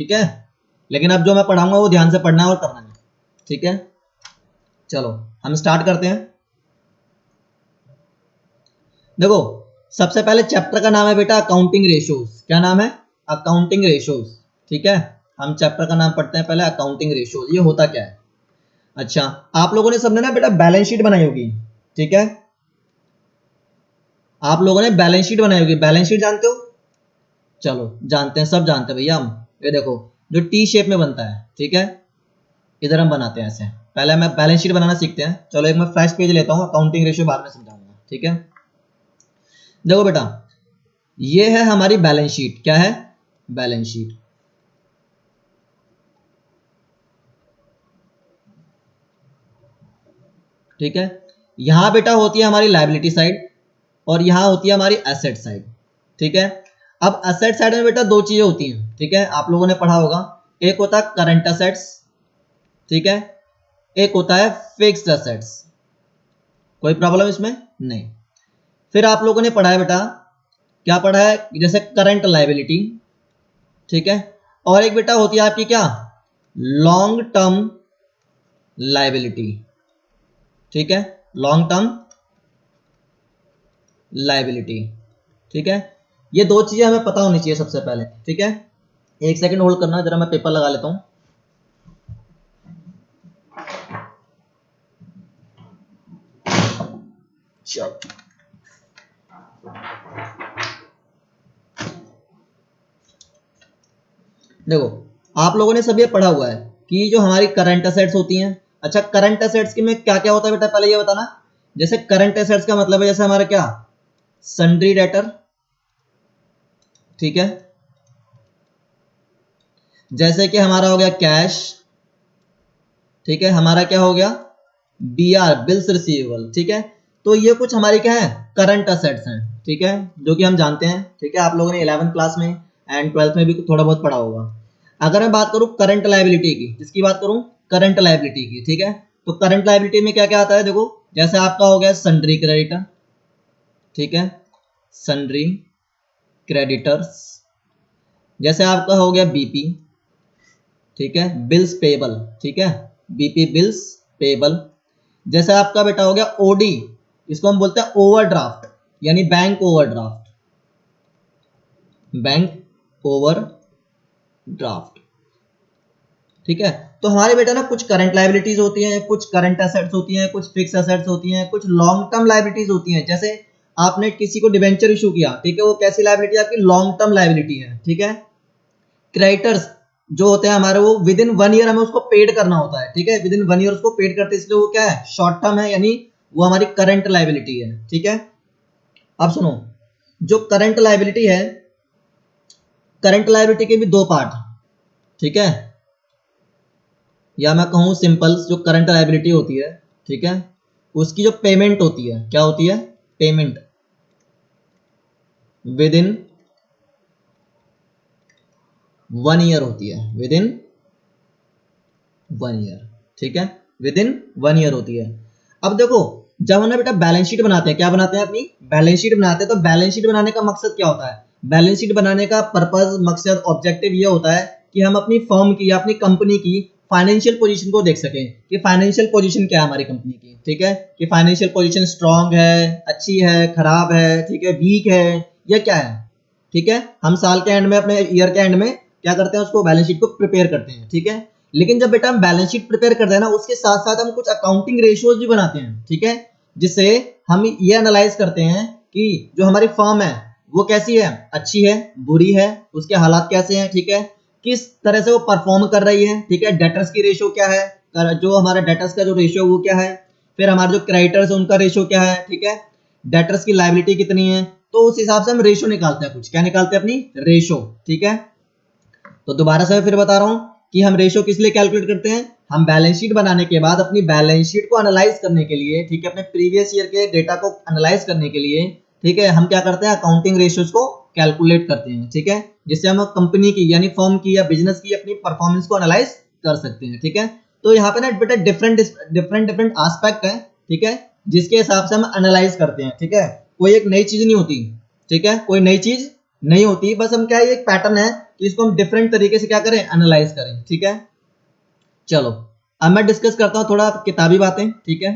ठीक है, लेकिन अब जो मैं पढ़ाऊंगा वो ध्यान से पढ़ना है और करना है, ठीक है। चलो हम स्टार्ट करते हैं। देखो सबसे पहले चैप्टर का नाम है बेटा अकाउंटिंग रेशियोज। क्या नाम है? अकाउंटिंग रेशियोज, ठीक है। हम चैप्टर का नाम पढ़ते हैं पहले, अकाउंटिंग रेशियोज। ये होता क्या है? अच्छा, आप लोगों ने सबने ना बेटा बैलेंस शीट बनाई होगी, ठीक है। आप लोगों ने बैलेंस शीट बनाई होगी। बैलेंस शीट जानते हो? चलो जानते हैं, सब जानते हैं भैया हम। ये देखो जो टी शेप में बनता है, ठीक है, इधर हम बनाते हैं ऐसे। पहले मैं बैलेंस शीट बनाना सीखते हैं। चलो एक मैं फ्रेश पेज लेता हूँ, अकाउंटिंग रेशियो बाद में समझाऊंगा, ठीक है। देखो बेटा ये है हमारी बैलेंस शीट। क्या है? बैलेंस शीट, ठीक है। यहां बेटा होती है हमारी लायबिलिटी साइड और यहां होती है हमारी एसेट साइड, ठीक है। अब एसेट साइड में बेटा दो चीजें होती हैं, ठीक है, आप लोगों ने पढ़ा होगा। एक होता है करंट एसेट्स, ठीक है, एक होता है फिक्स्ड एसेट्स। कोई प्रॉब्लम इसमें नहीं। फिर आप लोगों ने पढ़ा है बेटा, क्या पढ़ा है? जैसे करंट लायबिलिटी, ठीक है, और एक बेटा होती है आपकी क्या, लॉन्ग टर्म लायबिलिटी, ठीक है, लॉन्ग टर्म लायबिलिटी, ठीक है। ये दो चीजें हमें पता होनी चाहिए सबसे पहले, ठीक है। एक सेकंड होल्ड करना, जरा मैं पेपर लगा लेता हूं। चलो देखो आप लोगों ने सब ये पढ़ा हुआ है कि जो हमारी करंट एसेट्स होती हैं। अच्छा करंट एसेट्स की में क्या क्या होता है बेटा, पहले ये बताना। जैसे करंट एसेट्स का मतलब है जैसे हमारा क्या, सन्ड्री डेटर, ठीक है, जैसे कि हमारा हो गया कैश, ठीक है, हमारा क्या हो गया, बीआर बिल्स रिसीवेबल, ठीक है। तो ये कुछ हमारी क्या है, करंट एसेट्स हैं, ठीक है, जो कि हम जानते हैं, ठीक है। आप लोगों ने 11th क्लास में एंड 12th में भी थोड़ा बहुत पढ़ा होगा। अगर मैं बात करूं करंट लायबिलिटी की, किसकी बात करूं, करंट लायबिलिटी की, ठीक है। तो करंट लायबिलिटी में क्या क्या आता है, देखो जैसे आपका हो गया सन्ड्री क्रेडिटर, ठीक है, सन्ड्री क्रेडिटर्स, जैसे आपका हो गया बीपी, ठीक है, बिल्स पेबल, ठीक है, बीपी बिल्स पेबल। जैसे आपका बेटा हो गया ओडी, इसको हम बोलते हैं ओवरड्राफ्ट, यानी बैंक ओवरड्राफ्ट, बैंक ओवरड्राफ्ट, ठीक है। तो हमारे बेटा ना कुछ करंट लायबिलिटीज होती हैं, कुछ करंट एसेट्स होती हैं, कुछ फिक्स एसेट्स होती हैं, कुछ लॉन्ग टर्म लायबिलिटीज होती हैं। जैसे आपने किसी को डिबेंचर इशू किया, ठीक है, वो कैसी लायबिलिटी है आपकी, लॉन्ग टर्म लायबिलिटी है, ठीक है। क्रेडिटर्स जो होते हैं हमारे, वो विद इन 1 ईयर हमें उसको पेड करना होता है, ठीक है, विद इन 1 ईयर उसको पेड करते हैं, इसलिए वो क्या है, शॉर्ट टर्म है, यानी वो हमारी करंट लायबिलिटी है, ठीक है। अब सुनो, जो करंट लायबिलिटी है, करंट लायबिलिटी के भी दो पार्ट, ठीक है, या मैं कहूं सिंपल, जो करंट लायबिलिटी होती है, ठीक है, उसकी जो पेमेंट होती है, क्या होती है, पेमेंट विद इन 1 ईयर होती है, विद इन 1 ईयर, ठीक है, विद इन 1 ईयर होती है। अब देखो जब हम बेटा बैलेंस शीट बनाते हैं, क्या बनाते हैं, अपनी बैलेंस शीट बनाते हैं, तो बैलेंस शीट बनाने का मकसद क्या होता है, बैलेंस शीट बनाने का पर्पस, मकसद, ऑब्जेक्टिव ये होता है कि हम अपनी फर्म की या अपनी कंपनी की फाइनेंशियल पोजीशन को देख सकें कि फाइनेंशियल पोजीशन क्या है हमारी कंपनी की, ठीक है, कि फाइनेंशियल पोजीशन स्ट्रांग है, अच्छी है, खराब है, ठीक है, वीक है, या क्या है, ठीक है। हम साल के एंड में, अपने ईयर के एंड में क्या करते हैं, उसको बैलेंस शीट को प्रिपेयर करते हैं, ठीक है। लेकिन जब बेटा हम बैलेंस शीट प्रिपेयर करते हैं ना, उसके साथ साथ हम कुछ अकाउंटिंग रेशियोज भी बनाते हैं, ठीक है, जिससे हम ये एनालाइज करते हैं कि जो हमारी फर्म है वो कैसी है, अच्छी है, बुरी है, उसके हालात कैसे हैं, ठीक है, किस तरह से वो परफॉर्म कर रही है, ठीक है, डेटर्स की रेशियो क्या है, जो हमारा डेटर्स का जो रेशियो वो क्या है, फिर हमारे जो क्रेडिटर्स है उनका रेशियो क्या है, ठीक है, डेटर्स की लायबिलिटी कितनी है, तो उस हिसाब से हम रेशियो निकालते हैं, कुछ क्या निकालते हैं, अपनी रेशियो, ठीक है। तो दोबारा से फिर बता रहा हूं कि हम रेशियो किस लिए कैलकुलेट करते हैं, हम बैलेंस शीट बनाने के बाद अपनी बैलेंस शीट को एनालाइज करने के लिए, ठीक है, अपने प्रीवियस ईयर के डेटा को एनालाइज करने के लिए, ठीक है, हम क्या करते हैं, अकाउंटिंग रेशियोज को कैलकुलेट करते हैं, ठीक है, जिससे हम कंपनी की यानी फर्म की या बिजनेस की अपनी परफॉर्मेंस को एनालाइज कर सकते हैं, ठीक है। तो यहाँ पे ना बेटा डिफरेंट डिफरेंट आस्पेक्ट है, ठीक है, जिसके हिसाब से हम एनालाइज करते हैं, ठीक है, कोई एक नई चीज नहीं होती, ठीक है, कोई नई चीज नहीं होती, बस हम क्या है, एक पैटर्न है कि इसको हम डिफरेंट तरीके से क्या करें, एनालाइज करें। ठीक है, चलो अब मैं डिस्कस करता हूँ थोड़ा किताबी बातें। ठीक है,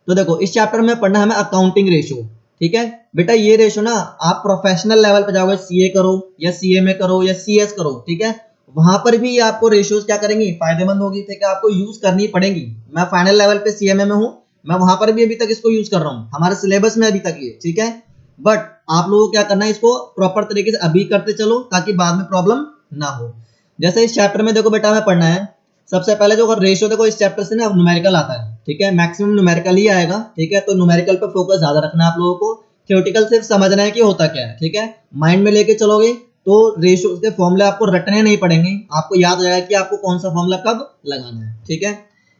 तो देखो इस चैप्टर में पढ़ना है हमें अकाउंटिंग रेशियो। ठीक है बेटा, ये रेशियो ना आप प्रोफेशनल लेवल पे जाओगे, सीए करो या सीएमए करो या सीएस करो, ठीक है, वहां पर भी ये आपको रेशियोज क्या करेंगी, फायदेमंद होगी। ठीक है, आपको यूज करनी पड़ेगी। मैं फाइनल लेवल पे सीएमए में हूँ, मैं वहां पर भी अभी तक इसको यूज कर रहा हूँ, हमारे सिलेबस में अभी तक ये। ठीक है, बट आप लोगों को क्या करना है, इसको प्रॉपर तरीके से अभी करते चलो ताकि बाद में प्रॉब्लम ना हो। जैसे इस चैप्टर में देखो बेटा हमें पढ़ना है सबसे पहले जो रेशियो, देखो इस चैप्टर से ना न्यूमेरिकल आता है। ठीक है, मैक्सिमम न्यूमेरिकल ही आएगा। ठीक है, तो न्यूमेरिकल पे फोकस ज्यादा रखना है आप लोगों को, थ्योरेटिकल सिर्फ समझना है कि होता क्या है। ठीक है, माइंड में लेके चलोगे तो रेशियो के फॉर्मूले आपको रटने नहीं पड़ेंगे, आपको याद हो जाएगा कि आपको कौन सा फॉर्मूला कब लगाना है। ठीक है,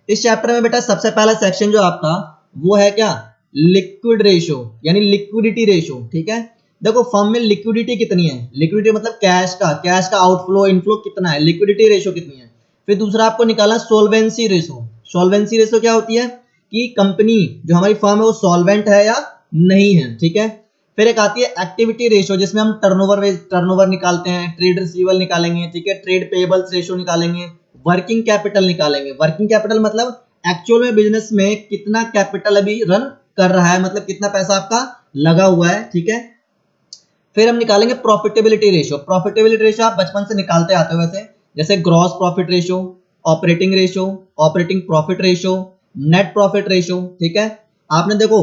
इस चैप्टर में बेटा सबसे पहला सेक्शन जो आपका वो है क्या, लिक्विड रेशियो यानी लिक्विडिटी रेशियो। ठीक है, देखो फर्म में लिक्विडिटी कितनी है, लिक्विडिटी मतलब कैश का आउटफ्लो इनफ्लो कितना है, लिक्विडिटी रेशियो कितनी है। फिर दूसरा आपको निकालना सोल्वेंसी रेशियो। सोल्वेंसी रेशियो क्या होती है कि कंपनी जो हमारी फर्म है वो सॉल्वेंट है या नहीं है। ठीक है, फिर एक आती है एक्टिविटी रेशियो जिसमें हम टर्नओवर निकालते हैं, ट्रेड रिसीवेबल निकालेंगे। ठीक है, ट्रेड पेबल्स रेशियो निकालेंगे, वर्किंग कैपिटल निकालेंगे। वर्किंग कैपिटल मतलब एक्चुअल में बिजनेस में कितना कैपिटल अभी रन कर रहा है, मतलब कितना पैसा आपका लगा हुआ है। ठीक है, फिर हम निकालेंगे प्रॉफिटेबिलिटी रेशियो। प्रॉफिटेबिलिटी रेशियो आप बचपन से निकालते आते हो वैसे, जैसे gross profit ratio, operating ratio, operating profit ratio, net profit ratio. ठीक है, आपने देखो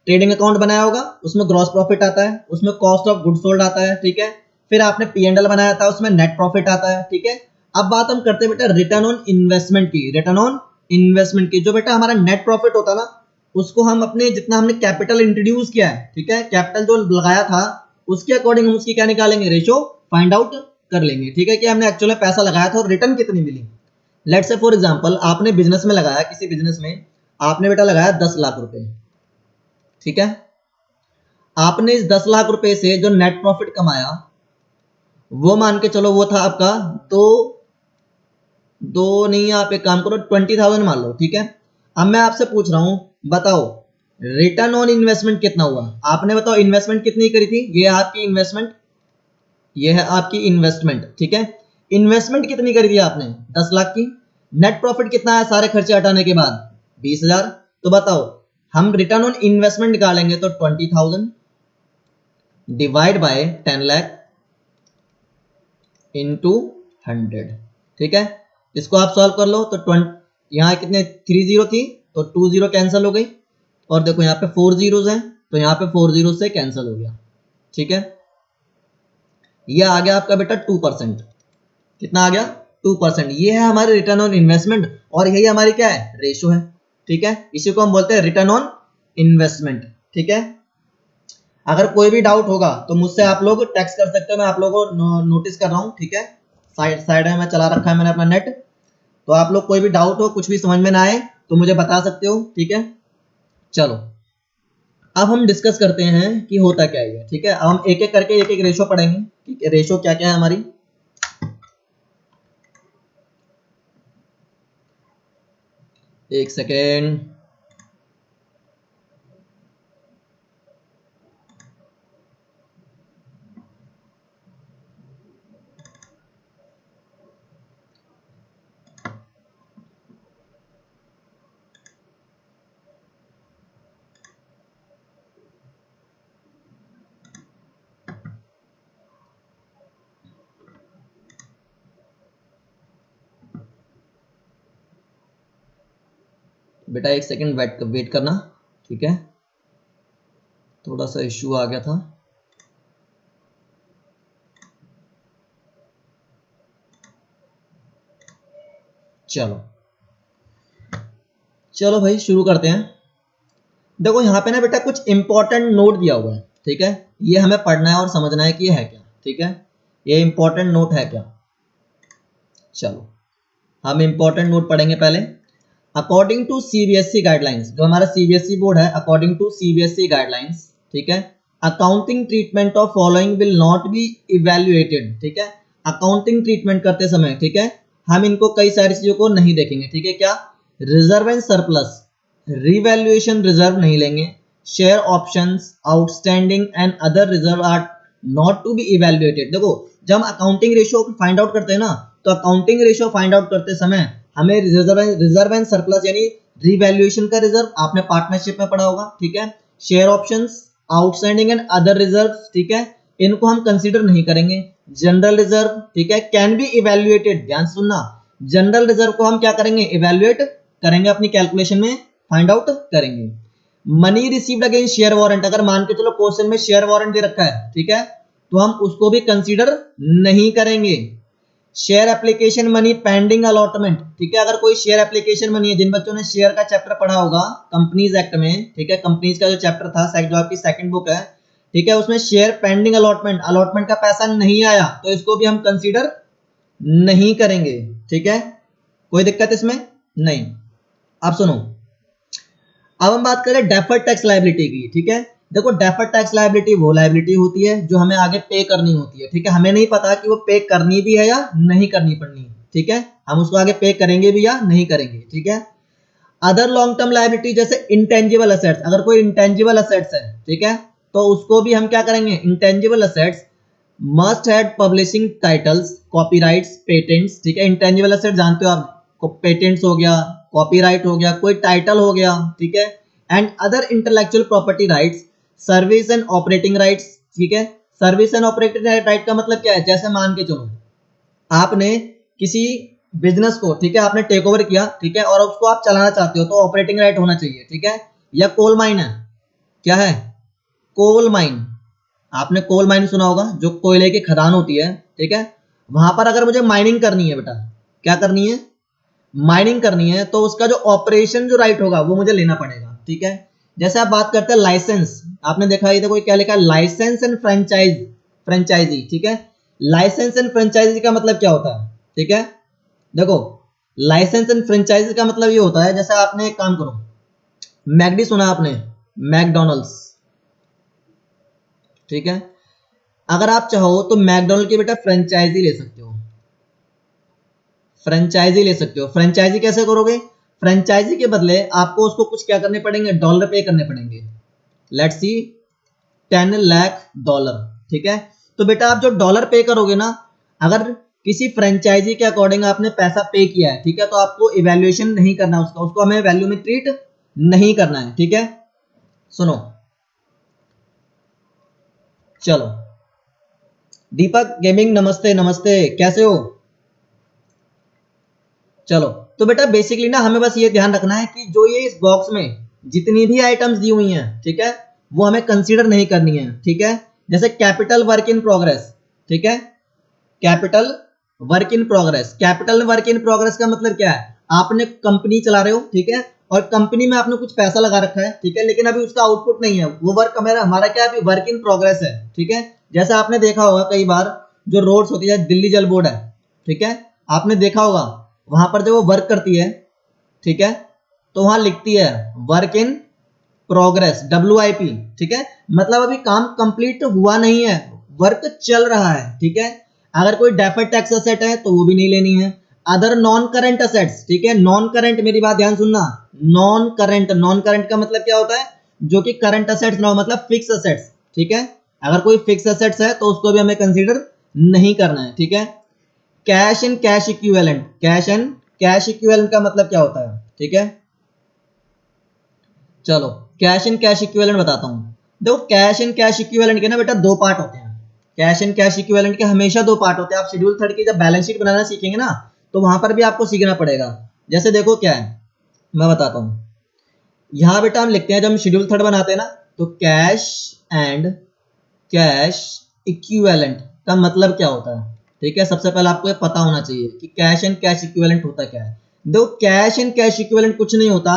ट्रेडिंग अकाउंट बनाया होगा, उसमें ग्रॉस प्रॉफिट आता है, उसमें कॉस्ट ऑफ गुड्स सोल्ड आता है। ठीक है, फिर आपने P&L बनाया था, उसमें नेट प्रॉफिट आता है। ठीक है, अब बात हम करते हैं बेटा रिटर्न ऑन इन्वेस्टमेंट की। रिटर्न ऑन इन्वेस्टमेंट की जो बेटा हमारा नेट प्रॉफिट होता है ना, उसको हम अपने जितना हमने कैपिटल इंट्रोड्यूस किया है, ठीक है, कैपिटल जो लगाया था उसके अकॉर्डिंग हम उसकी क्या निकालेंगे, रेशियो फाइंड आउट कर लेंगे। ठीक है, कि हमने एक्चुअल में पैसा लगाया था और रिटर्न कितनी मिली। लेट्स से फॉर एग्जांपल आपने बिजनेस में लगाया, किसी बिजनेस में आपने बेटा लगाया 10 लाख रुपए। ठीक है, आपने इस 10 लाख रुपए से जो नेट प्रॉफिट कमाया वो मान के चलो वो था आपका दो नहीं, आप एक काम करो 20,000 मान लो। ठीक है, अब मैं आपसे पूछ रहा हूं बताओ रिटर्न ऑन इन्वेस्टमेंट कितना हुआ। आपने बताओ इन्वेस्टमेंट कितनी करी थी, ये आपकी इन्वेस्टमेंट, ये है आपकी इन्वेस्टमेंट। ठीक है, इन्वेस्टमेंट कितनी करी थी आपने 10 लाख की, नेट प्रॉफिट कितना है सारे खर्चे हटाने के बाद 20,000। तो बताओ हम रिटर्न ऑन इन्वेस्टमेंट निकालेंगे तो 20,000 डिवाइड बाय 10 लाख इंटू 100। ठीक है, इसको आप सॉल्व कर लो तो 20, यहाँ कितने 30 थी तो 20 कैंसिल हो गई, और देखो यहाँ पे 4 जीरोस हैं तो यहाँ पे 4 जीरो से कैंसिल हो गया। ठीक है, ये आ गया आपका बेटा 2%। कितना आ गया 2%। ये है हमारे रिटर्न ऑन इन्वेस्टमेंट और यही हमारी क्या है, रेशो है। ठीक है, इसी को हम बोलते हैं रिटर्न ऑन इन्वेस्टमेंट। ठीक है, अगर कोई भी डाउट होगा तो मुझसे आप लोग टेक्स्ट कर सकते हो, मैं आप लोगों को नोटिस कर रहा हूँ। ठीक है, साइड में मैं चला रखा है मैंने अपना नेट, तो आप लोग कोई भी डाउट हो, कुछ भी समझ में ना आए तो मुझे बता सकते हो। ठीक है, चलो अब हम डिस्कस करते हैं कि होता क्या है। ठीक है, अब हम एक एक करके एक एक रेशो पढ़ेंगे कि रेशो क्या क्या है हमारी। एक सेकेंड, बेटा एक सेकेंड वेट करना। ठीक है, थोड़ा सा इश्यू आ गया था। चलो चलो भाई शुरू करते हैं। देखो यहाँ पे ना बेटा कुछ इंपॉर्टेंट नोट दिया हुआ है। ठीक है, ये हमें पढ़ना है और समझना है कि ये है क्या। ठीक है, ये इंपॉर्टेंट नोट है क्या। चलो हम इंपॉर्टेंट नोट पढ़ेंगे पहले। अकॉर्डिंग टू सीबीएसई गाइडलाइंस, जो हमारा सीबीएसई बोर्ड है, अकॉर्डिंग टू सीबीएसई गाइडलाइंस, ठीक है, accounting treatment of following will not be evaluated. ठीक है, अकाउंटिंग ट्रीटमेंट करते समय, ठीक है, हम इनको कई सारी चीजों को नहीं देखेंगे। ठीक है, क्या, reserve and surplus, revaluation reserve नहीं लेंगे, share options, outstanding and other reserve are not to be evaluated. देखो जब हम अकाउंटिंग रेशियो फाइंड आउट करते हैं ना, तो अकाउंटिंग रेशियो फाइंड आउट करते समय हमें रिजर्व एंड सरप्लस यानी रिवैल्यूएशन का रिजर्व आपने पार्टनरशिप में पढ़ा होगा, ठीक है। Share options, outstanding and other reserve, ठीक है, इनको हम कंसीडर नहीं करेंगे। जनरल रिजर्व, ठीक है, कैन बी इवैल्यूएटेड, ध्यान सुनना, जनरल रिजर्व को हम क्या करेंगे, इवैल्यूएट करेंगे, अपनी कैलकुलेशन में फाइंड आउट करेंगे। Money received against share warrant, अगर मान के चलो क्वेश्चन में शेयर वारंट दे रखा है, ठीक है, तो हम उसको भी कंसीडर नहीं करेंगे। Share application money pending allotment, ठीक है, अगर कोई शेयर एप्लीकेशन मनी है, जिन बच्चों ने शेयर का चैप्टर पढ़ा होगा कंपनीज एक्ट में, ठीक है, कंपनीज का जो चैप्टर था जो आपकी सेकंड बुक है, ठीक है, उसमें शेयर पेंडिंग अलॉटमेंट, अलॉटमेंट का पैसा नहीं आया, तो इसको भी हम कंसीडर नहीं करेंगे, ठीक है, कोई दिक्कत इसमें नहीं। अब सुनो, अब हम बात करें डेफर्ड टैक्स लायबिलिटी की, ठीक है। देखो डेफर्ड टैक्स लायबिलिटी वो लायबिलिटी होती है जो हमें आगे पे करनी होती है, ठीक है, हमें नहीं पता कि वो पे करनी भी है या नहीं करनी पड़नी, ठीक है, हम उसको आगे पे करेंगे भी या नहीं करेंगे, ठीक है। अदर लॉन्ग टर्म लायबिलिटी जैसे इंटेंजिबल असेट्स, अगर कोई इंटेंजिबल असेट्स है, ठीक है, तो उसको भी हम क्या करेंगे, intangible assets must have publishing titles, copyrights, patents, ठीक है, इंटेंजिबल असेट जानते हो आप, पेटेंट्स हो गया, कॉपीराइट हो गया, कोई टाइटल हो गया, ठीक है, and other intellectual property rights, service and operating rights, ठीक है। सर्विस एंड ऑपरेटिंग राइट का मतलब क्या है, जैसे मान के चलो आपने किसी बिजनेस को, ठीक है, आपने टेक ओवर किया, ठीक है, और उसको आप चलाना चाहते हो, तो ऑपरेटिंग राइट होना चाहिए, ठीक है। या कोल माइन है, क्या है, कोल माइन, आपने कोल माइन सुना होगा, जो कोयले की खदान होती है, ठीक है, वहां पर अगर मुझे माइनिंग करनी है बेटा, क्या करनी है, माइनिंग करनी है, तो उसका जो ऑपरेशन जो राइट होगा वो मुझे लेना पड़ेगा, ठीक है। जैसे आप बात करते हैं लाइसेंस, आपने देखा ये कोई क्या लिखा है, लाइसेंस एंड फ्रेंचाइजी, ठीक है। लाइसेंस एंड फ्रेंचाइजी का मतलब क्या होता है, ठीक है, देखो लाइसेंस एंड फ्रेंचाइजी का मतलब ये होता है, जैसे आपने एक काम करो, मैकडी सुना आपने, मैकडोनल्ड्स, ठीक है, अगर आप चाहो तो मैकडोनल्ड की बेटा फ्रेंचाइजी ले सकते हो, फ्रेंचाइजी ले सकते हो। फ्रेंचाइजी कैसे करोगे, फ्रेंचाइजी के बदले आपको उसको कुछ क्या करने पड़ेंगे, डॉलर पे करने पड़ेंगे, लेट्स सी 10 लाख डॉलर, ठीक है। तो बेटा आप जो डॉलर पे करोगे ना, अगर किसी फ्रेंचाइजी के अकॉर्डिंग आपने पैसा पे किया है, ठीक है, तो आपको इवैल्यूएशन नहीं करना उसका, उसको हमें वैल्यू में ट्रीट नहीं करना है, ठीक है। सुनो, चलो दीपक गेमिंग नमस्ते, नमस्ते, कैसे हो, चलो। तो बेटा बेसिकली ना हमें बस ये ध्यान रखना है कि जो ये इस बॉक्स में जितनी भी आइटम्स दी हुई हैं, ठीक है, वो हमें कंसीडर नहीं करनी है, ठीक है। जैसे कैपिटल वर्क इन प्रोग्रेस, ठीक है, capital work in progress, capital work in progress का मतलब क्या है, आपने कंपनी चला रहे हो, ठीक है, और कंपनी में आपने कुछ पैसा लगा रखा है, ठीक है, लेकिन अभी उसका आउटपुट नहीं है, वो वर्क हमारा क्या है, अभी वर्क इन प्रोग्रेस है, ठीक है। जैसे आपने देखा होगा कई बार जो रोड्स होती है, दिल्ली जल बोर्ड है, ठीक है, आपने देखा होगा वहां पर जब वो वर्क करती है, ठीक है, तो वहां लिखती है वर्क इन प्रोग्रेस, WIP, ठीक है, मतलब अभी काम कंप्लीट हुआ नहीं है, वर्क चल रहा है, ठीक है। अगर कोई डेफर्ड टैक्स असेट है तो वो भी नहीं लेनी है। अदर नॉन करंट असेट्स, ठीक है, नॉन करंट, मेरी बात ध्यान सुनना, नॉन करंट का मतलब क्या होता है, जो कि करंट असेट्स ना हो, मतलब फिक्स असेट्स, ठीक है, अगर कोई फिक्स असेट्स है तो उसको भी हमें कंसीडर नहीं करना है, ठीक है। Cash and cash equivalent, cash and cash equivalent का मतलब क्या होता है, ठीक है, चलो कैश एंड कैश इक्विवेलेंट बताता हूं। देखो कैश एंड कैश इक्विवेलेंट के ना बेटा दो पार्ट होते हैं, कैश एंड कैश इक्विवेलेंट के हमेशा दो पार्ट होते हैं। आप शेड्यूल 3 की जब बैलेंस शीट बनाना सीखेंगे ना, तो वहां पर भी आपको सीखना पड़ेगा। जैसे देखो क्या है, मैं बताता हूं, यहां बेटा हम लिखते हैं, जब हम शेड्यूल 3 बनाते हैं ना, तो कैश एंड कैश इक्विवेलेंट का मतलब क्या होता है, ठीक है। सबसे पहले आपको ये पता होना चाहिए कि कैश एंड कैश इक्विवेलेंट होता क्या है। देखो कैश एंड कैश इक्विवेलेंट कुछ नहीं होता,